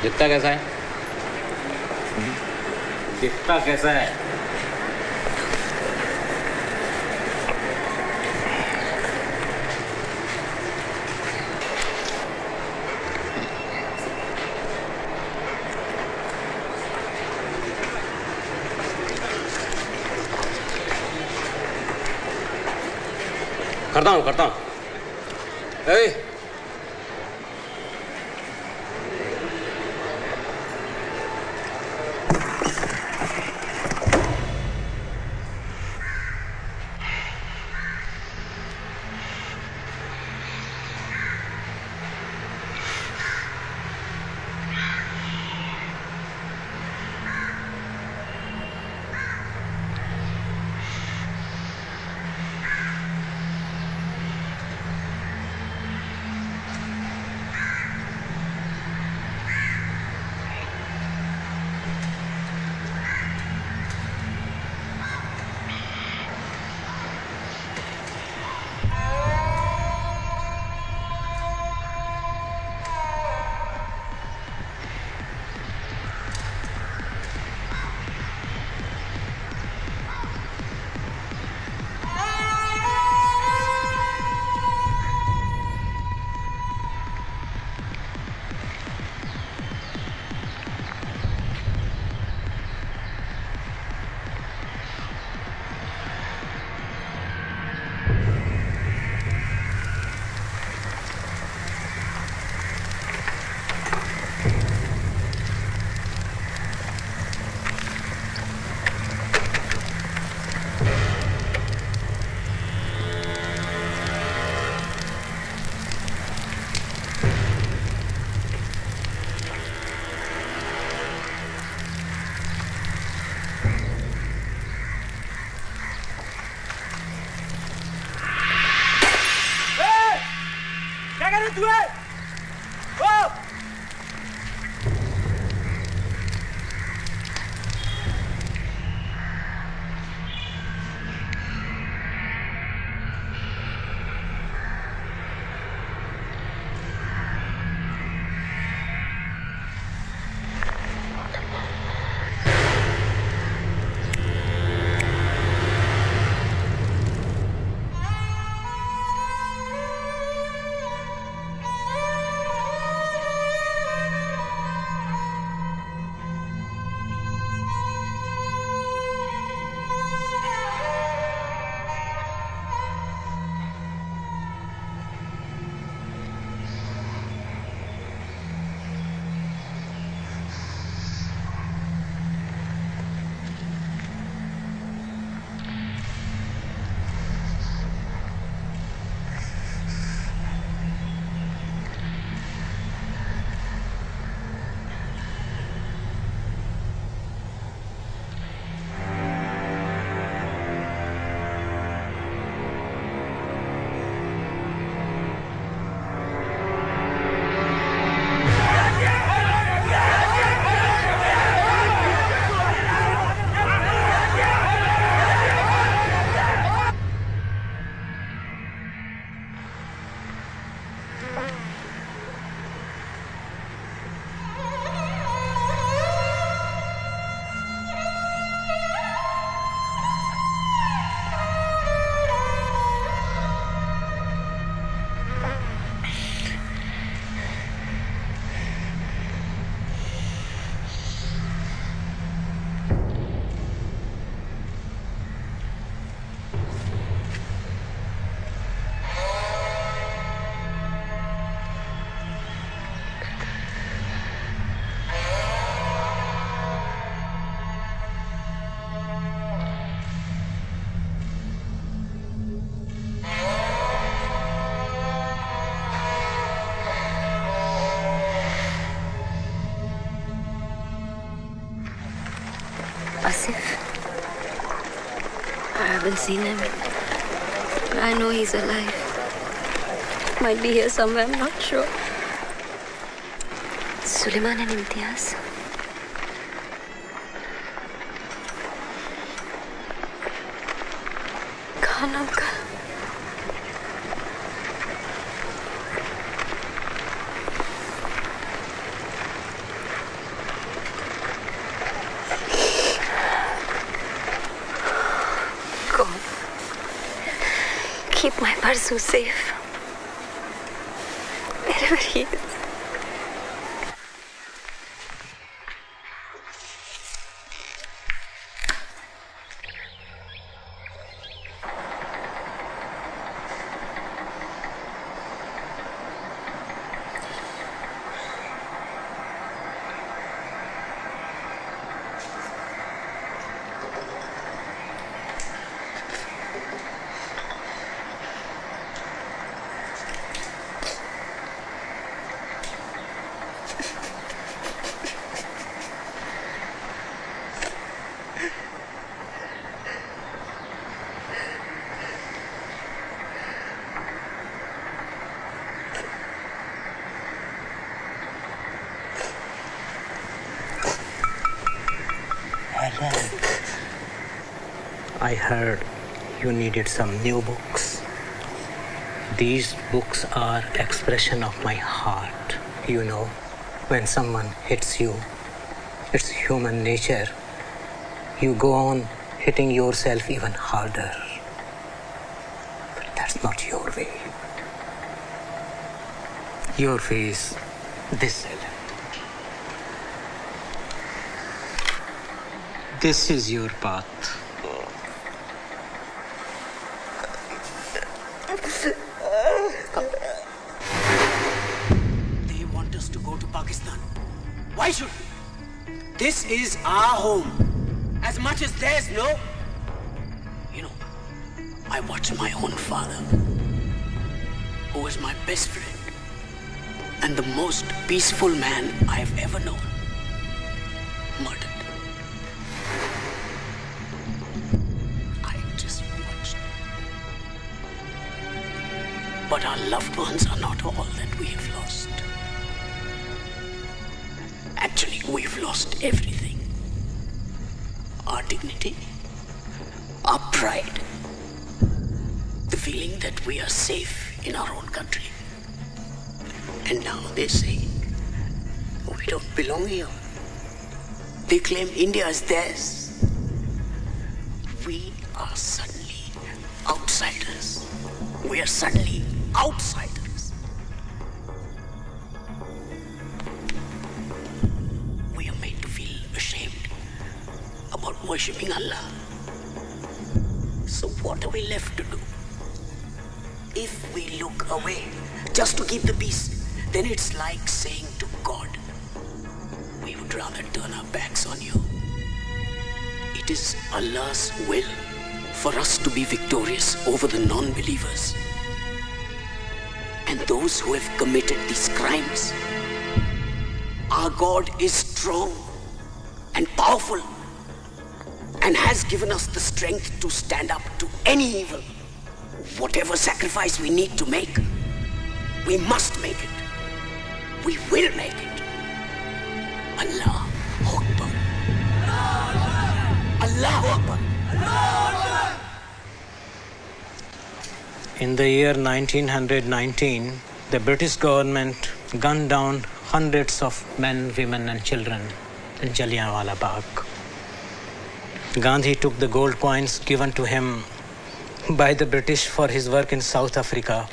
दिखता कैसा है? दिखता कैसा है? करता हूँ। haven't seen him. I know he's alive. Might be here somewhere, I'm not sure. Suleiman and Imtiaz. Khan uncle. God, keep my Parsu safe. Wherever he is. I heard you needed some new books. These books are expression of my heart. You know, when someone hits you, it's human nature. You go on hitting yourself even harder. But that's not your way. Your way is this, Ellen. This is your path. They want us to go to Pakistan. Why should we? This is our home. As much as theirs, no? You know, I watched my own father, who was my best friend and the most peaceful man I've ever known, murdered. But our loved ones are not all that we have lost. Actually, we've lost everything. Our dignity, our pride, the feeling that we are safe in our own country. And now they say, we don't belong here. They claim India is theirs. We are suddenly outsiders. We are suddenly outsiders. We are made to feel ashamed about worshipping Allah. So what are we left to do? If we look away just to keep the peace, then it's like saying to God, we would rather turn our backs on you. It is Allah's will for us to be victorious over the non-believers. And those who have committed these crimes. Our God is strong and powerful and has given us the strength to stand up to any evil. Whatever sacrifice we need to make, we must make it. We will make it. Allah Akbar. Allah Akbar. In the year 1919, the British government gunned down hundreds of men, women and children in Jallianwala Bagh. Gandhi took the gold coins given to him by the British for his work in South Africa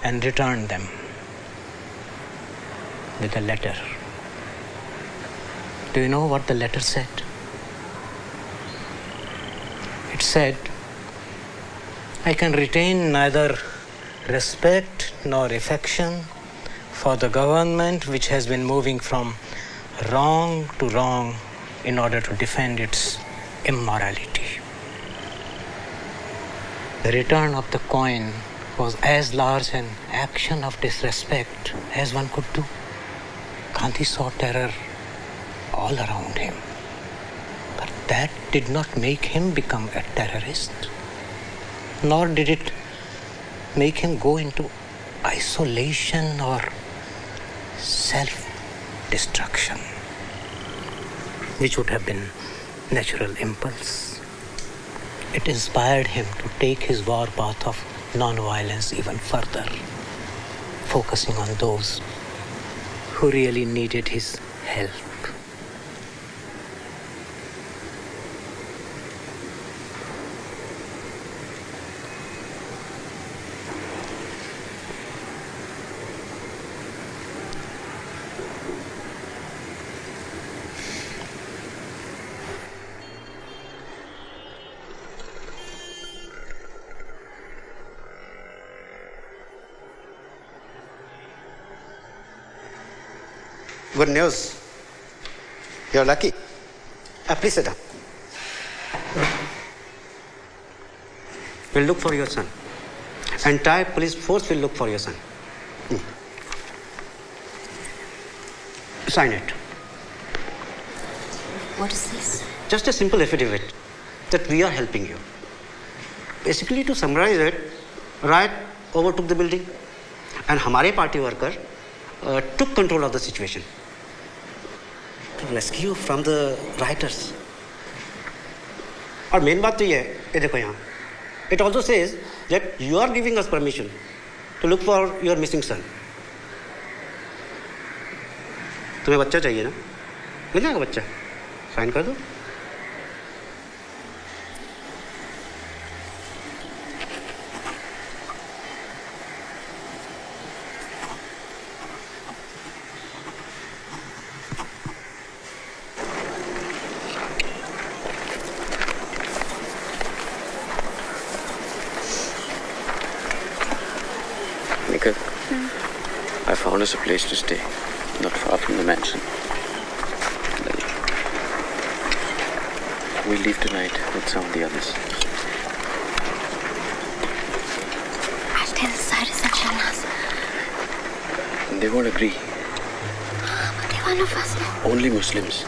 and returned them with a letter. Do you know what the letter said? It said, I can retain neither respect nor affection for the government which has been moving from wrong to wrong in order to defend its immorality. The return of the coin was as large an action of disrespect as one could do. Gandhi saw terror all around him. But that did not make him become a terrorist. nor did it make him go into isolation or self-destruction, which would have been natural impulse. It inspired him to take his war path of non-violence even further, focusing on those who really needed his help. Good news. You're lucky. Please sit down. We'll look for your son. Entire police force will look for your son. Sign it. What is this? Just a simple affidavit that we are helping you. Basically, to summarize it, riot overtook the building and हमारे party worker took control of the situation to rescue from the rioters. और main बात तो ये है, ये देखो यहाँ. It also says that you are giving us permission to look for your missing son. तुम्हें बच्चा चाहिए ना? मिल जाएगा बच्चा. साइन कर दो. I found us a place to stay, not far from the mansion. We'll leave tonight with some of the others. I'll tell Cyrus and Shanaz. They won't agree. But they're one of us now. Only Muslims.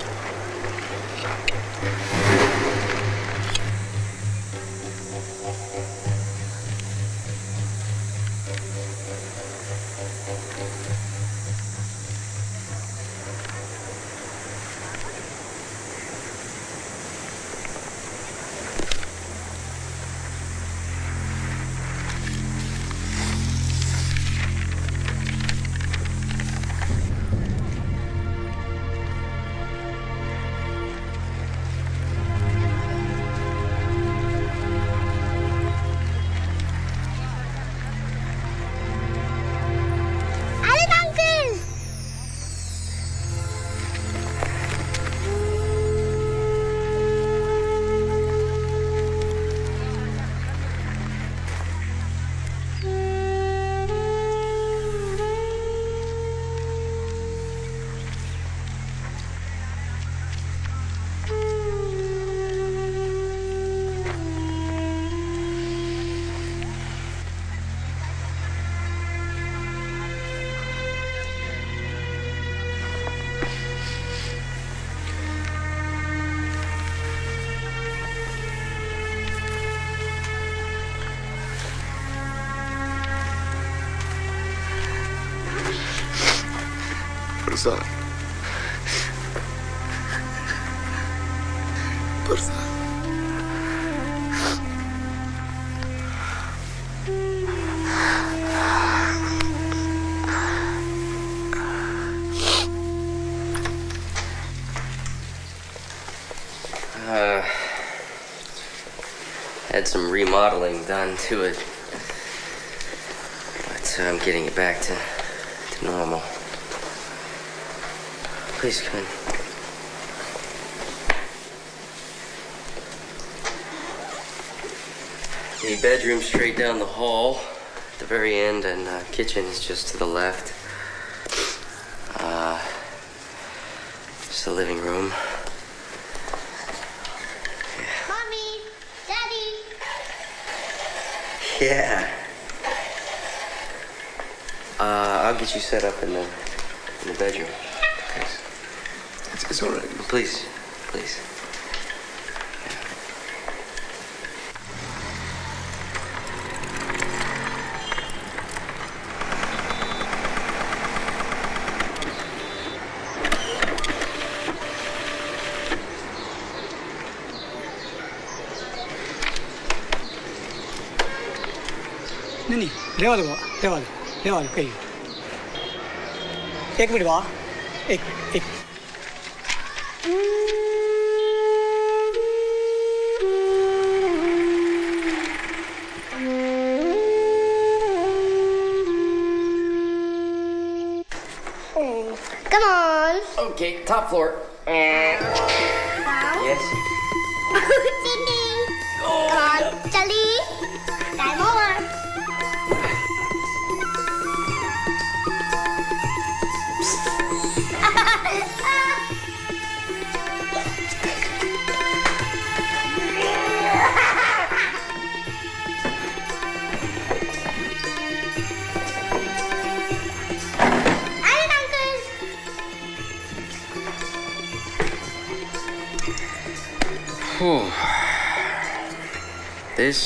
Farzan. Had some remodeling done to it, but I'm getting it back to normal. Please come in. The bedroom straight down the hall at the very end, and kitchen is just to the left. Just the living room. Mommy, Daddy. Yeah. I'll get you set up in the bedroom. It's all right. Please, please. नहीं रेवा दो कहिए। एक minute बाबा, एक Come on. Okay, top floor. Yes. Come on, Charlie. Time over. This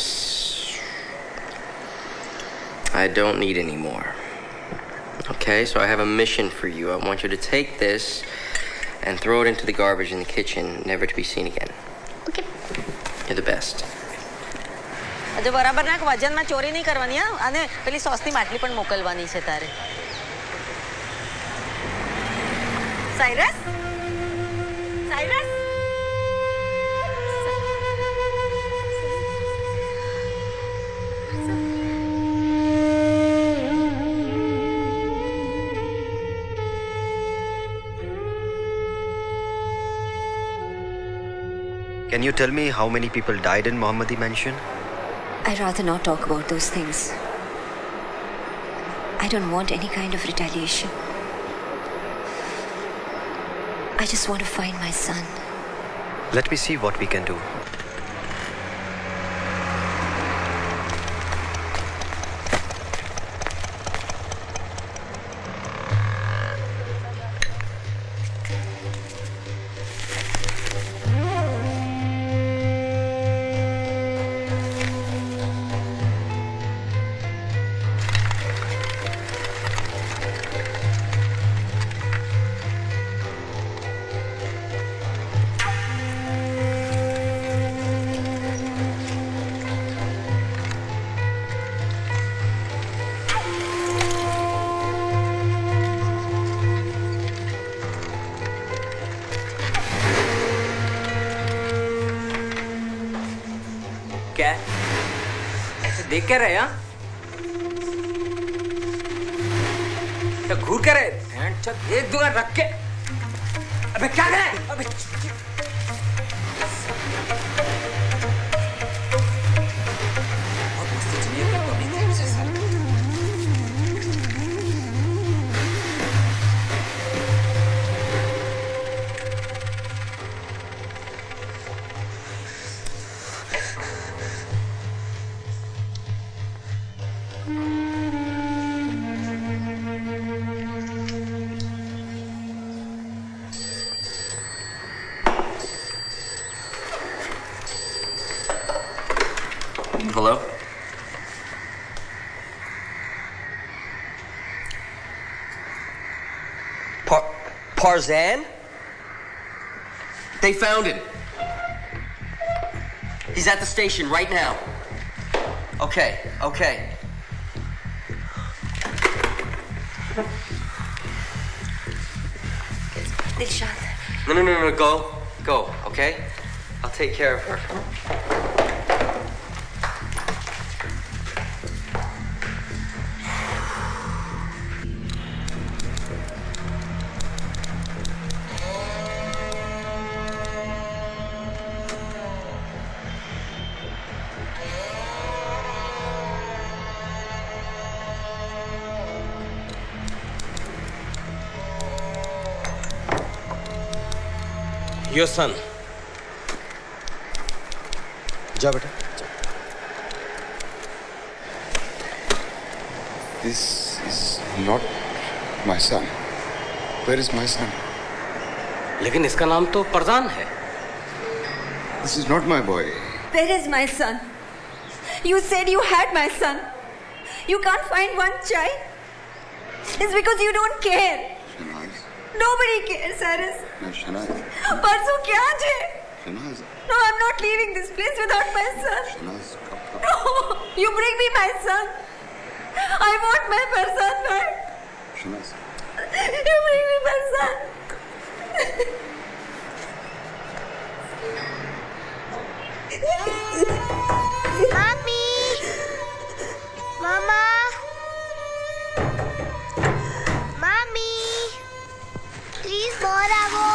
I don't need anymore. Okay, so I have a mission for you. I want you to take this and throw it into the garbage in the kitchen, never to be seen again. Okay. You're the best. જો બરાબર ના વજનમાં ચોરી નહીં કરવાની હા અને પેલી સોસની માટલી પણ મોકલવાની છે તારે. Cyrus Cyrus Can you tell me how many people died in Mohammadi Mansion? I'd rather not talk about those things. I don't want any kind of retaliation. I just want to find my son. Let me see what we can do. क्या ऐसे देख के रहे तो घूर के रहे एक दूंगा रख के अबे क्या करे अबे बहुत मस्ती चली है पब्लिक की वजह से Hello? Farzan? They found him. He's at the station right now. Okay. Dilshad. No. Go, okay? I'll take care of her. Your son. जा बेटा. This is not my son. Where is my son? लेकिन इसका नाम तो फरजान है. This is not my boy. Where is my son? You said you had my son. You can't find one child. It's because you don't care. Shanaz. Nobody cares, Cyrus. No, Shanaz. परसों क्या है? Shanaz. No, I'm not leaving this place without my son. Shanaz. No, you bring me my son. I want my Farzan back. Shanaz. You bring me Farzan. Mommy! Mama! Mommy! Please, Moravo!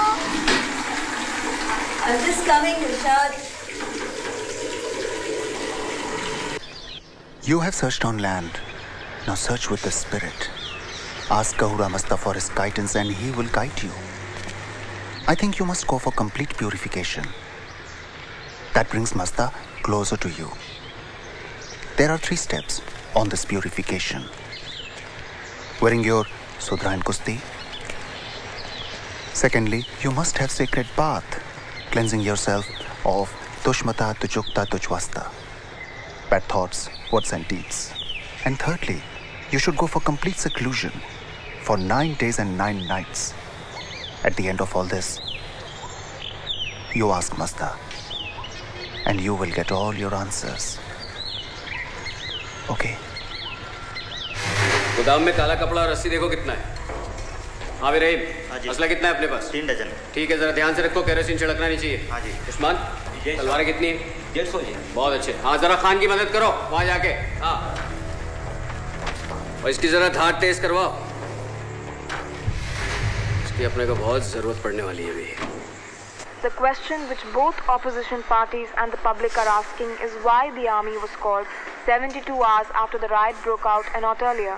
I'm just coming, Rishad. You have searched on land. Now search with the spirit. Ask Kahura Masta for his guidance and he will guide you. I think you must go for complete purification. That brings Masta closer to you. There are 3 steps on this purification. Wearing your Sudra and Kusti. Secondly, you must have sacred bath, cleansing yourself of Tushmata, Tujukta, Tujwasta, bad thoughts, words and deeds. And thirdly, you should go for complete seclusion for 9 days and 9 nights. At the end of all this, you ask Masta, and you will get all your answers. Okay? गोदाम में काला कपड़ा और रस्सी देखो कितना है। हाँ रहीम, असला कितना है अपने पास? 3 डजन। ठीक है, जरा ध्यान से रखो, केरोसिन छिड़कना नहीं चाहिए। हाँ जी। उस्मान, तलवारें कितनी है? 150 जी। बहुत अच्छे। हाँ, जरा खान की मदद करो वहाँ जाके। हाँ, और इसकी जरा धार तेज करवाओ। इसकी अपने को बहुत जरूरत पड़ने वाली है अभी। The question which both opposition parties and the public are asking is why the army was called 72 hours after the riot broke out and not earlier.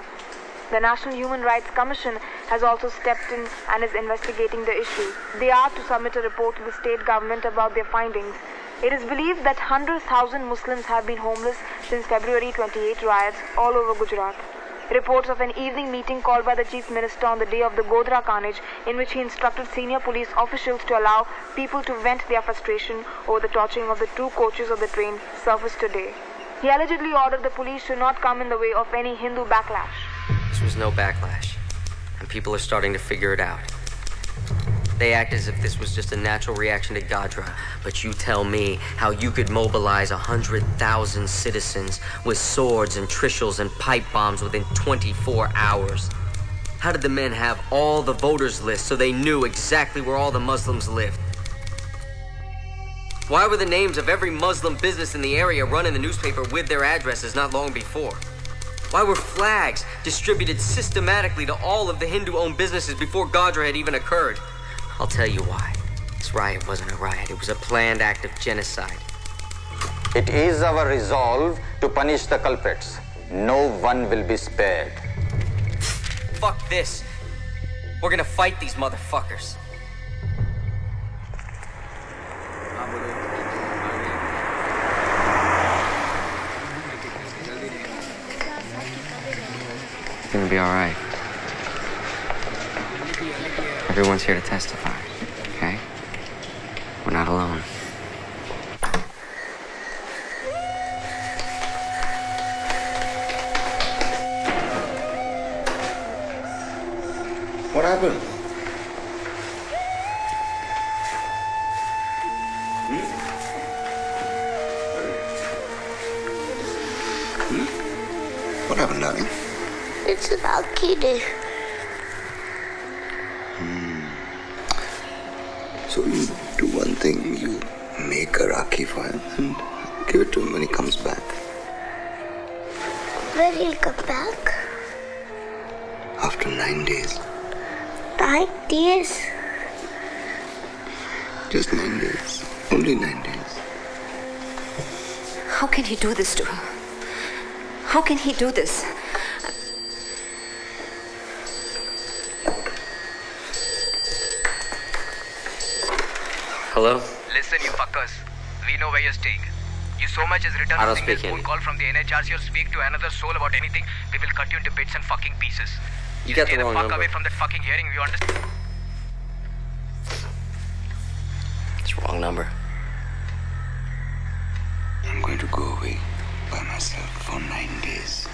The National Human Rights Commission has also stepped in and is investigating the issue. They are to submit a report to the state government about their findings. It is believed that hundreds of thousands Muslims have been homeless since February 28 riots all over Gujarat. Reports of an evening meeting called by the Chief Minister on the day of the Godhra carnage, in which he instructed senior police officials to allow people to vent their frustration over the torching of the 2 coaches of the train, surfaced today. He allegedly ordered the police to not come in the way of any Hindu backlash. This was no backlash, and people are starting to figure it out. They act as if this was just a natural reaction to Godhra, but you tell me how you could mobilize 100,000 citizens with swords and trishul and pipe bombs within 24 hours. How did the men have all the voters' lists so they knew exactly where all the Muslims lived? Why were the names of every Muslim business in the area run in the newspaper with their addresses not long before? Why were flags distributed systematically to all of the Hindu-owned businesses before Godhra had even occurred? I'll tell you why. This riot wasn't a riot. It was a planned act of genocide. It is our resolve to punish the culprits. No one will be spared. Fuck this. We're gonna fight these motherfuckers. It's gonna be all right. Everyone's here to testify, okay? We're not alone. What happened? What happened, darling? It's a lucky day. So you do one thing, you make a Rakhi for him and give it to him when he comes back. When he'll come back? After 9 days. 9 days? Just 9 days. Only 9 days. How can he do this to her? How can he do this? Hello? Listen, you fuckers. We know where you're staying. You so much as return I don't a single speak phone Hindi. call from the NHRC or speak to another soul about anything, we will cut you into bits and fucking pieces. You got stay the wrong fuck number. away from that fucking hearing, you understand? It's wrong number. I'm going to go away by myself for 9 days.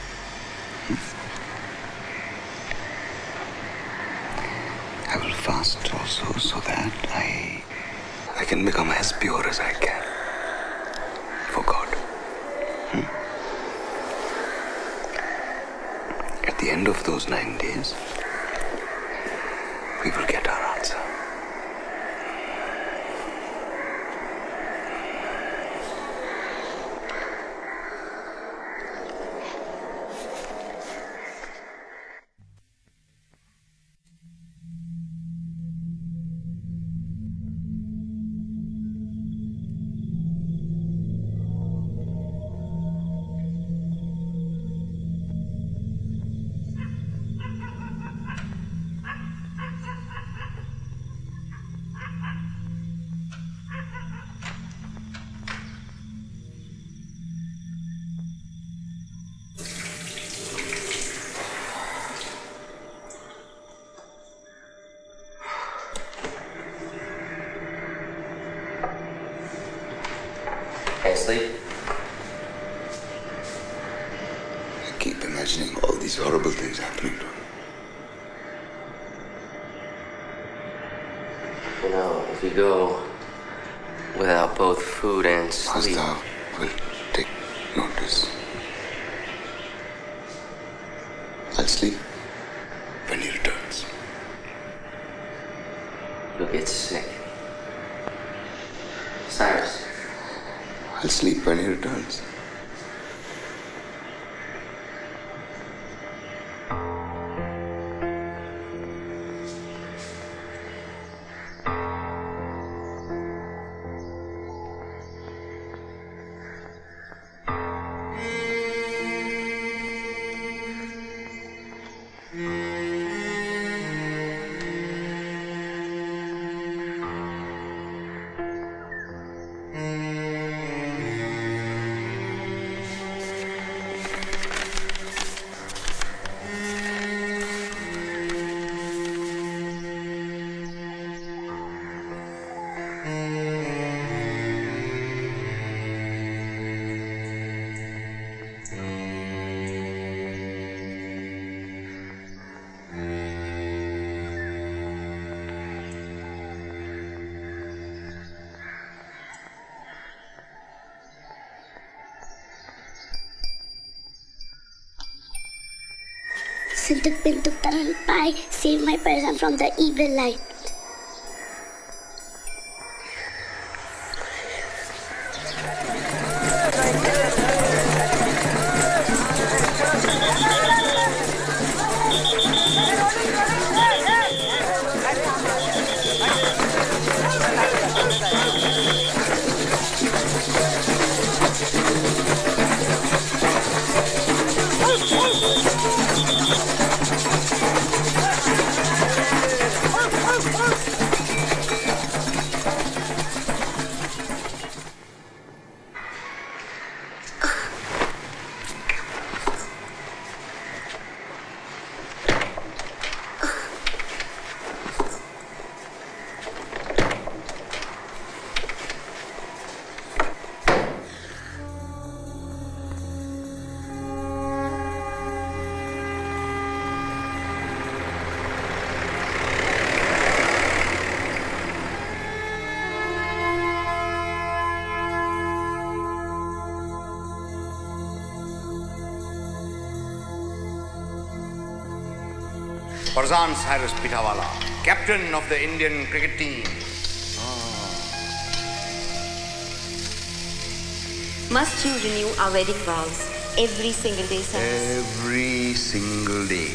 I will fast also so that I can become as pure as I can for God. At the end of those 9 days, we will get our answer. Sleep. I keep imagining all these horrible things happening to him. You know, if you go without both food and sleep... Master will take notice. I'll sleep when he returns. You'll get sick. Cyrus. I'll sleep when he returns. Sintuk pintuk taranpai, save my person from the evil light. Farzan Cyrus Pitawala, captain of the Indian cricket team. Must you renew our wedding vows every single day, Cyrus? Every single day.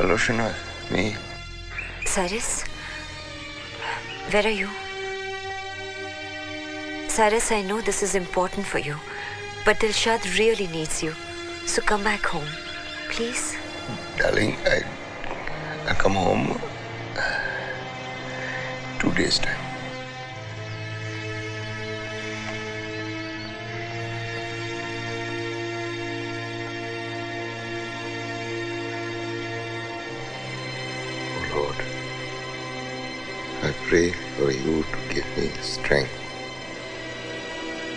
Hello, Shinoy. Me. Cyrus? Where are you? Cyrus, I know this is important for you, but Dilshad really needs you. So come back home, please. Darling, I come home 2 days' time. Oh Lord, I pray for you to give me strength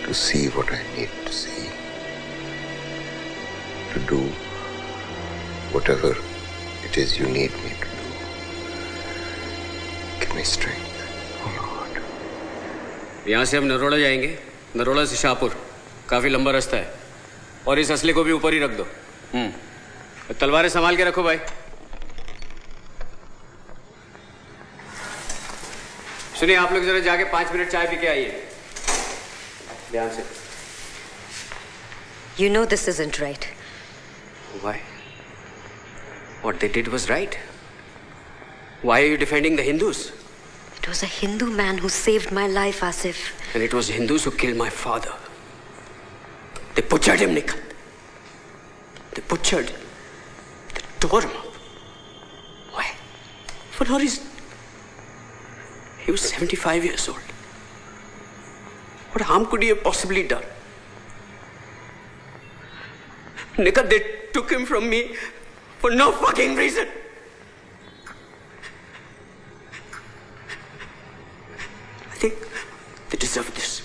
to see what I need to see, to do whatever it is you need me to do. Give me strength, oh Lord. यहाँ से हम नरोड़ा जाएंगे, नरोड़ा से शाहपुर, काफी लंबा रास्ता है, और इस असले को भी ऊपर ही रख दो। तलवारें संभाल के रखो भाई। सुनिए, आप लोग जरा जाके 5 मिनट चाय पी के आइए। ध्यान से। You know this isn't right. Why? What they did was right. Why are you defending the Hindus? It was a Hindu man who saved my life, Asif. And it was Hindus who killed my father. They butchered him, Nikhil. They butchered. They tore him up. Why? For no reason. He was 75 years old. What harm could he have possibly done? Nikhil, they took him from me for no fucking reason. I think they deserve this.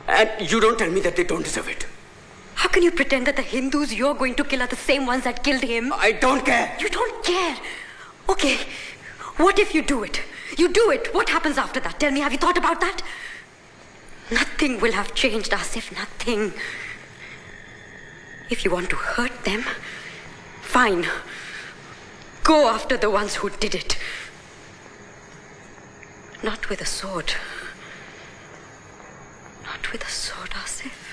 And you don't tell me that they don't deserve it. How can you pretend that the Hindus you're going to kill are the same ones that killed him? I don't care. You don't care? Okay. What if you do it? You do it. What happens after that? Tell me, have you thought about that? Nothing will have changed, Asif. Nothing. If you want to hurt them, fine. Go after the ones who did it. Not with a sword. Not with a sword, Asif.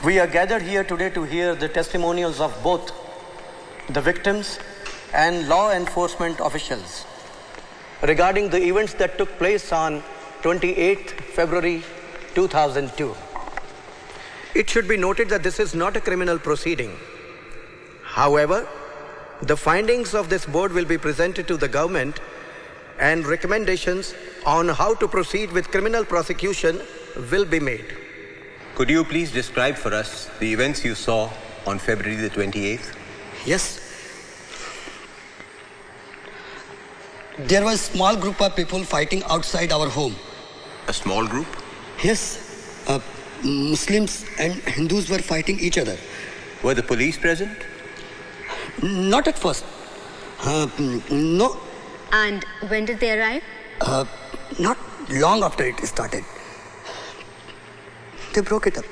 We are gathered here today to hear the testimonials of both the victims and law enforcement officials regarding the events that took place on 28th February 2002. It should be noted that this is not a criminal proceeding. However, the findings of this board will be presented to the government and recommendations on how to proceed with criminal prosecution will be made. Could you please describe for us the events you saw on February the 28th? Yes. There was a small group of people fighting outside our home. A small group? Yes. Muslims and Hindus were fighting each other. Were the police present? Not at first. No. And when did they arrive? Not long after it started. They broke it up.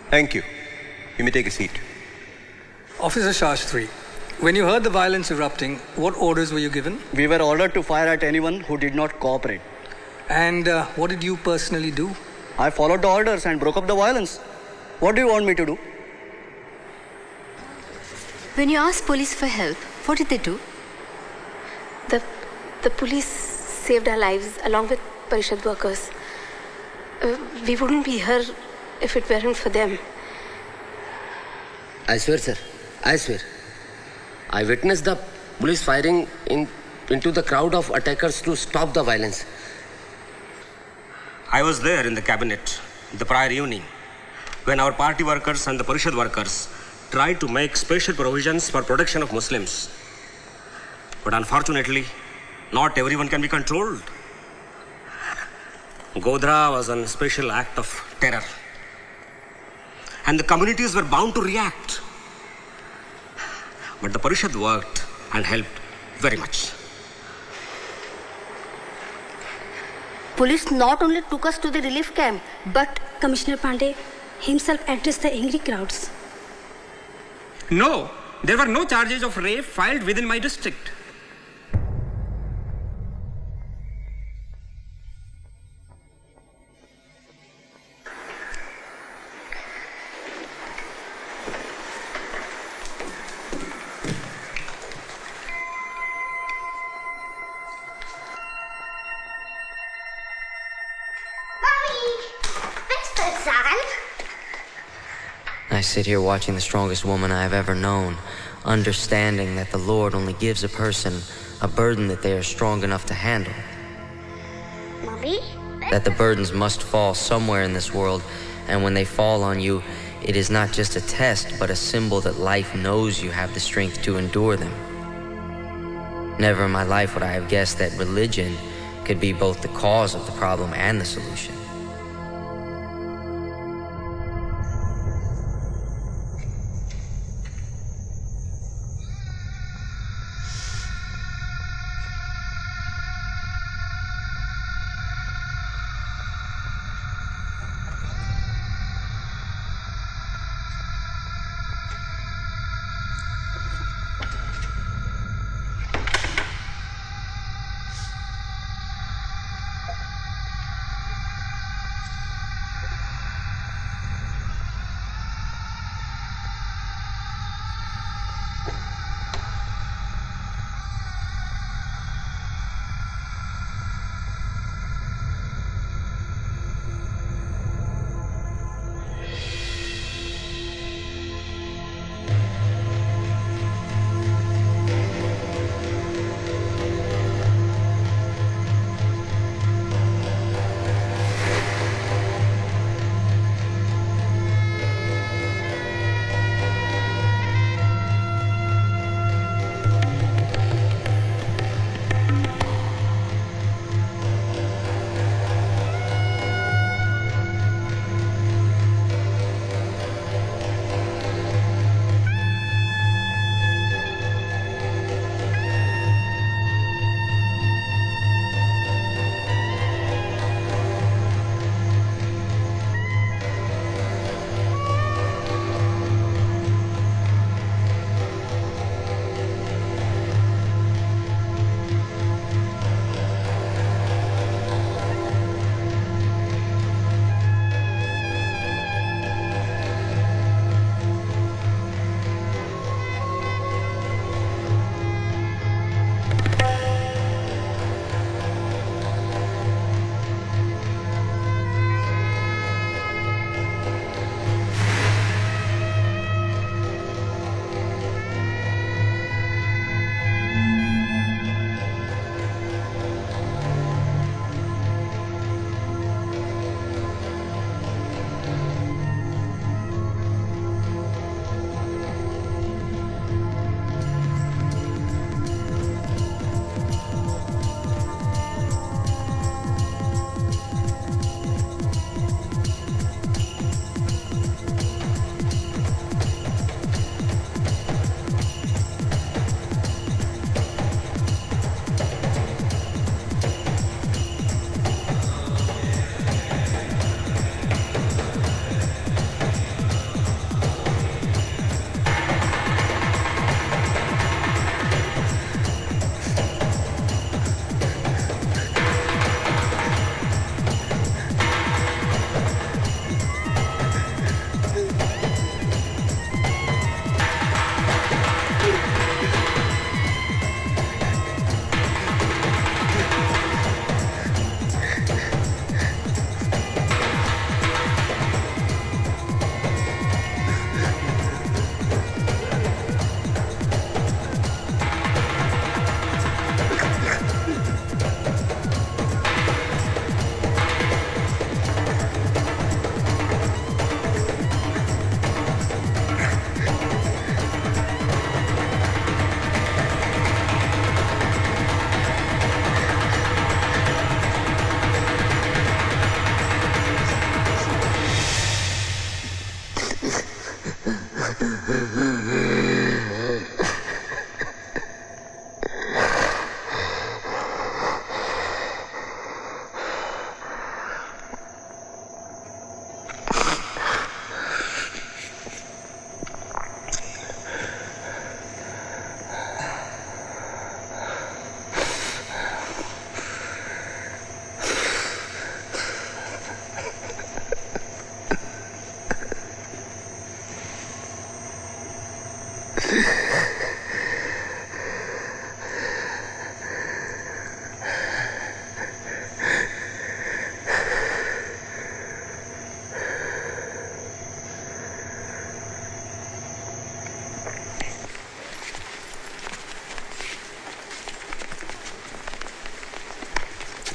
Thank you. You may take a seat. Officer Shastri, when you heard the violence erupting, what orders were you given? We were ordered to fire at anyone who did not cooperate. And what did you personally do? I followed the orders and broke up the violence. What do you want me to do? When you asked police for help, what did they do? The police saved our lives along with Parishad workers. We wouldn't be here if it weren't for them. I swear, sir. I swear. I witnessed the police firing into the crowd of attackers to stop the violence. I was there in the cabinet the prior evening when our party workers and the Parishad workers tried to make special provisions for protection of Muslims. But unfortunately, not everyone can be controlled. Godhra was a special act of terror. And the communities were bound to react. But the Parishad worked and helped very much. Police not only took us to the relief camp, but Commissioner Pandey himself addressed the angry crowds. No, there were no charges of rape filed within my district. I sit here watching the strongest woman I have ever known, understanding that the Lord only gives a person a burden that they are strong enough to handle. Mommy? That the burdens must fall somewhere in this world, and when they fall on you, it is not just a test, but a symbol that life knows you have the strength to endure them. Never in my life would I have guessed that religion could be both the cause of the problem and the solution.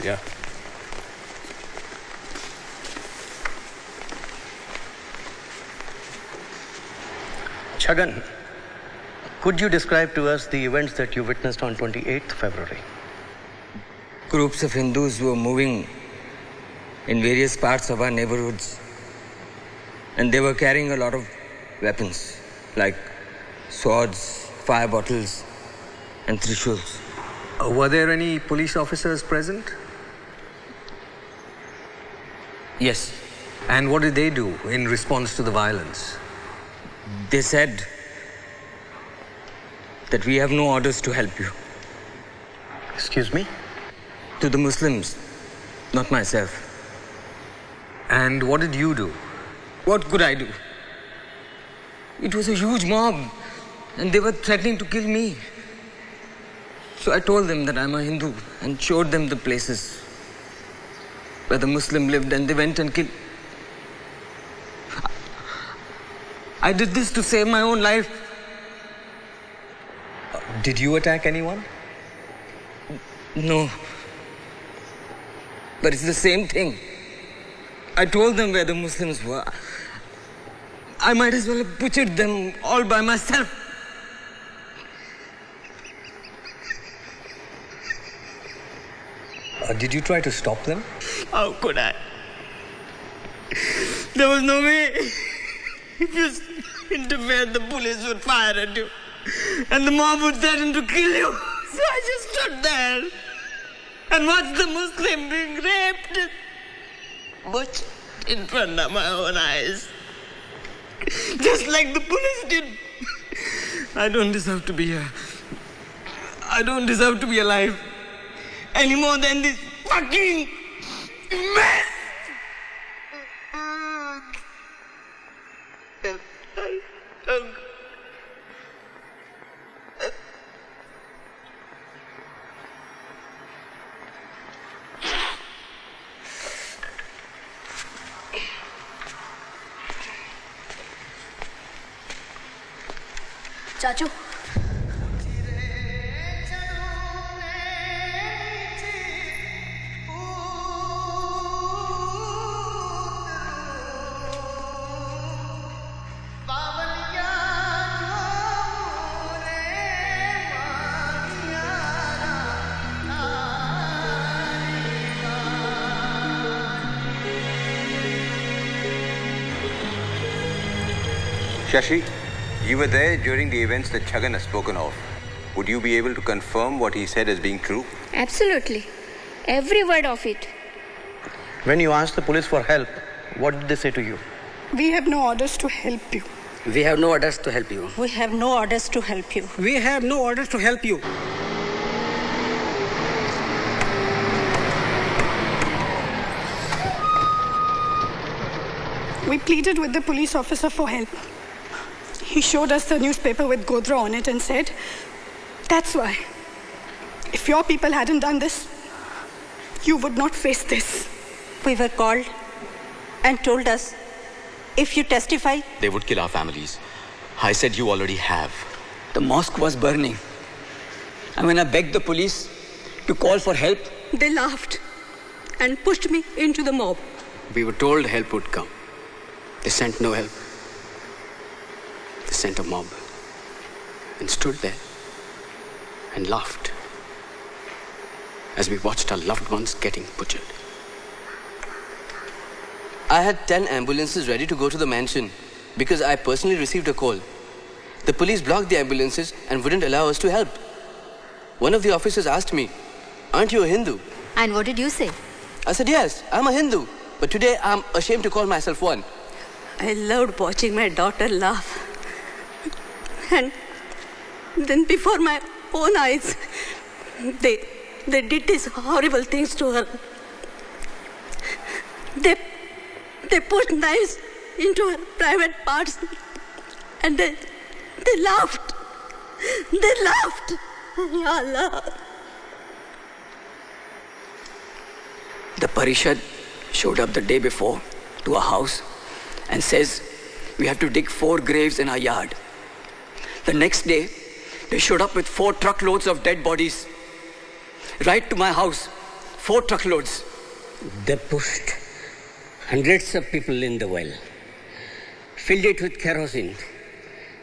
Yeah. Chhagan, could you describe to us the events that you witnessed on 28th February? Groups of Hindus were moving in various parts of our neighborhoods, and they were carrying a lot of weapons like swords, fire bottles, and trishuls. Were there any police officers present? Yes. And what did they do in response to the violence? They said that we have no orders to help you. Excuse me? To the Muslims, not myself. And what did you do? What could I do? It was a huge mob, and they were threatening to kill me. So I told them that I'm a Hindu and showed them the places where the Muslim lived, and they went and killed. I did this to save my own life. Did you attack anyone? No. But it's the same thing. I told them where the Muslims were. I might as well have butchered them all by myself. Did you try to stop them? How could I? There was no way. If you interfered, the police would fire at you. And the mob would threaten to kill you. So I just stood there and watched the Muslim being raped, butchered in front of my own eyes. Just like the police did. I don't deserve to be here. I don't deserve to be alive any more than this fucking mess. चाचू Shashi, you were there during the events that Chhagan has spoken of. Would you be able to confirm what he said as being true? Absolutely. Every word of it. When you asked the police for help, what did they say to you? We have no orders to help you. We have no orders to help you. We have no orders to help you. We have no orders to help you. We pleaded with the police officer for help. He showed us the newspaper with Godra on it and said, that's why. If your people hadn't done this, you would not face this. We were called and told us, if you testify, they would kill our families. I said you already have. The mosque was burning. And when I begged the police to call for help, they laughed and pushed me into the mob. We were told help would come. They sent no help. They sent a mob and stood there and laughed as we watched our loved ones getting butchered. I had 10 ambulances ready to go to the mansion because I personally received a call. The police blocked the ambulances and wouldn't allow us to help. One of the officers asked me, "Aren't you a Hindu?" And what did you say? I said, "Yes, I'm a Hindu, but today I'm ashamed to call myself one." I loved watching my daughter laugh. And then before my own eyes, they did these horrible things to her. They put knives into her private parts and they laughed. They laughed. Ya Allah. the Parishad showed up the day before to our house and says, we have to dig 4 graves in our yard. The next day, they showed up with 4 truckloads of dead bodies right to my house, 4 truckloads. They pushed hundreds of people in the well, filled it with kerosene,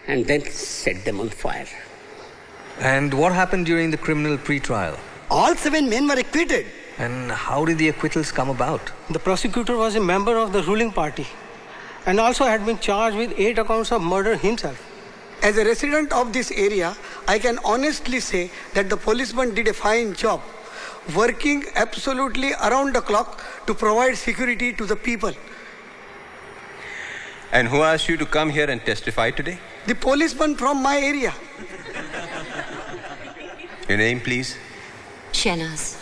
and then set them on fire. And what happened during the criminal pre-trial? All 7 men were acquitted. And how did the acquittals come about? The prosecutor was a member of the ruling party and also had been charged with 8 accounts of murder himself. As a resident of this area, I can honestly say that the policemen did a fine job, working absolutely around the clock to provide security to the people. And who asked you to come here and testify today? The policeman from my area. Your name, please? Shahnaz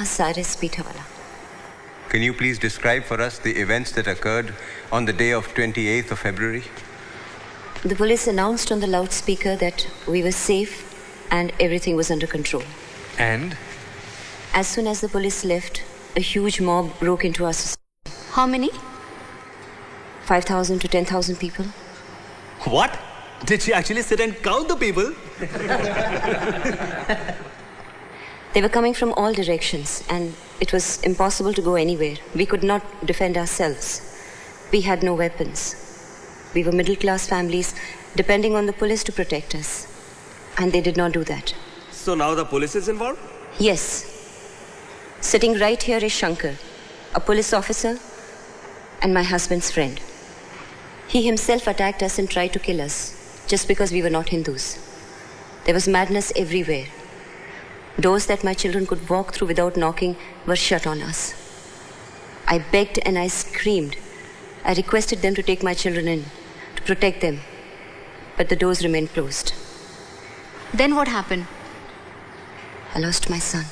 Saris Pitawala. Can you please describe for us the events that occurred on the day of 28th of February? The police announced on the loudspeaker that we were safe and everything was under control. And? As soon as the police left, a huge mob broke into our society. How many? 5,000 to 10,000 people. What? Did she actually sit and count the people? They were coming from all directions and it was impossible to go anywhere. We could not defend ourselves. We had no weapons. We were middle-class families depending on the police to protect us. And they did not do that. So now the police is involved? Yes. Sitting right here is Shankar, a police officer and my husband's friend. He himself attacked us and tried to kill us just because we were not Hindus. There was madness everywhere. Doors that my children could walk through without knocking were shut on us. I begged and I screamed. I requested them to take my children in, to protect them. But the doors remained closed. Then what happened? I lost my son.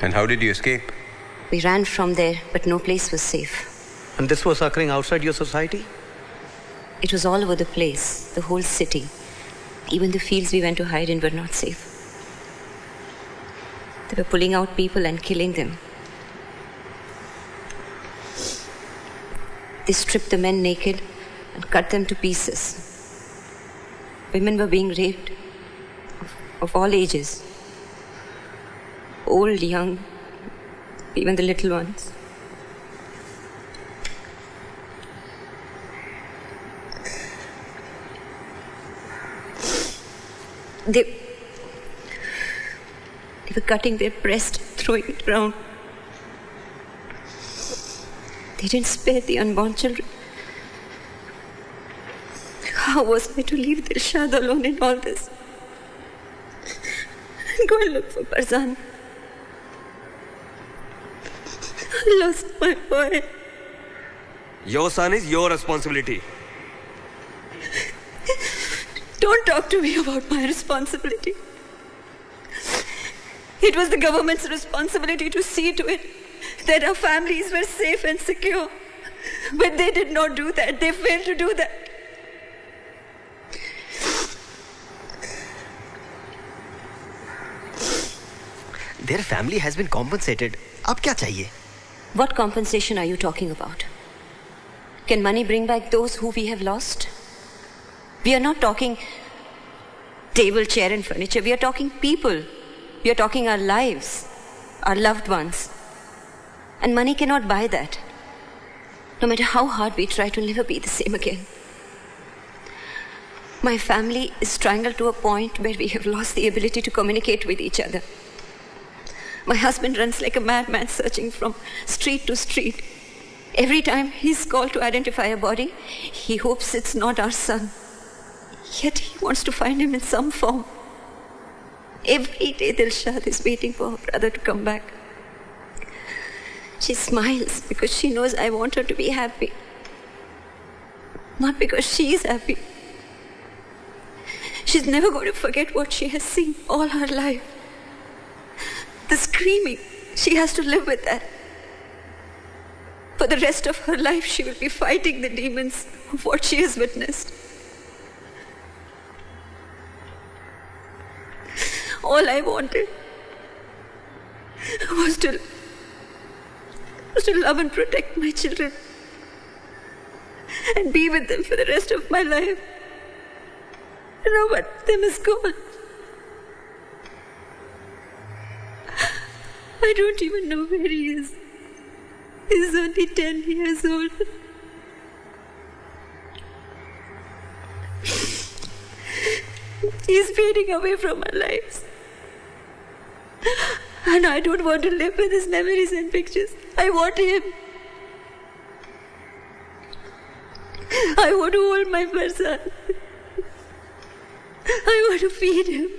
And how did you escape? We ran from there, but no place was safe. And this was occurring outside your society? It was all over the place, the whole city. Even the fields we went to hide in were not safe. They were pulling out people and killing them. They stripped the men naked and cut them to pieces. Women were being raped of all ages. Old, young, even the little ones. They were cutting their breast, throwing it around. They didn't spare the unborn children. How was I to leave Dilshad alone in all this? And go and look for farzania. I lost my boy. Your son is your responsibility. Don't talk to me about my responsibility. It was the government's responsibility to see to it that our families were safe and secure. But they did not do that. They failed to do that. Their family has been compensated. Ab kya chahiye? What compensation are you talking about? Can money bring back those who we have lost? We are not talking table, chair and furniture. We are talking people. We are talking our lives, our loved ones. And money cannot buy that. No matter how hard we try, to never be the same again. My family is strangled to a point where we have lost the ability to communicate with each other. My husband runs like a madman searching from street to street. Every time he's called to identify a body, he hopes it's not our son. Yet he wants to find him in some form. Every day Dilshad is waiting for her brother to come back. She smiles because she knows I want her to be happy. Not because she is happy. She's never going to forget what she has seen all her life. The screaming, she has to live with that. For the rest of her life, she will be fighting the demons of what she has witnessed. All I wanted was to love and protect my children and be with them for the rest of my life. And now one of them is gone. I don't even know where he is. He's only 10 years old. He's fading away from our lives. And I don't want to live with his memories and pictures. I want him. I want to hold my person. I want to feed him.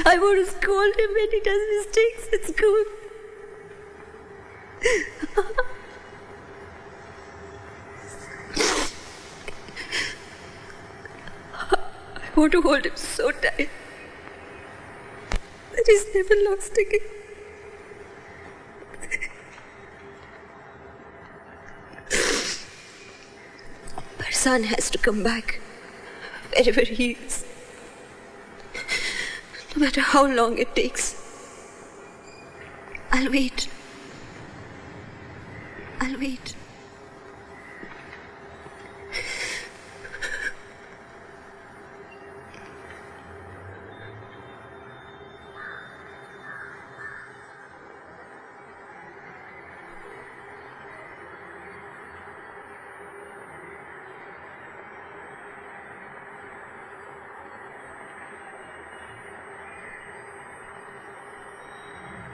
I want to scold him when he does mistakes at school. I want to hold him so tight that he's never lost again. Farsan has to come back wherever he is. No matter how long it takes. I'll wait. I'll wait.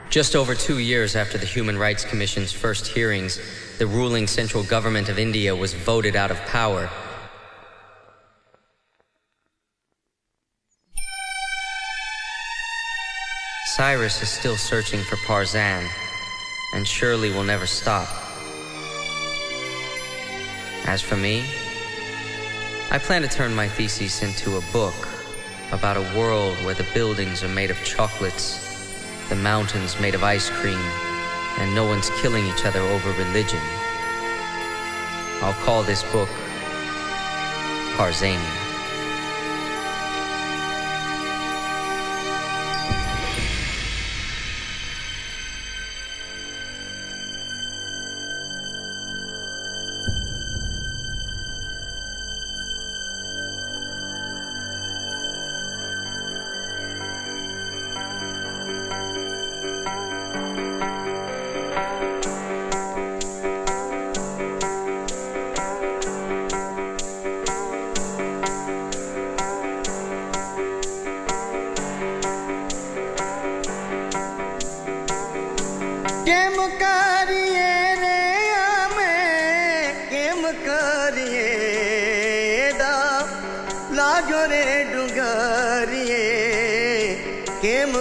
Just over 2 years after the Human Rights Commission's first hearings, the ruling central government of India was voted out of power. Cyrus is still searching for Farzan, and surely will never stop. As for me, I plan to turn my thesis into a book about a world where the buildings are made of chocolates, the mountains made of ice cream, and no one's killing each other over religion. I'll call this book Farzania. Game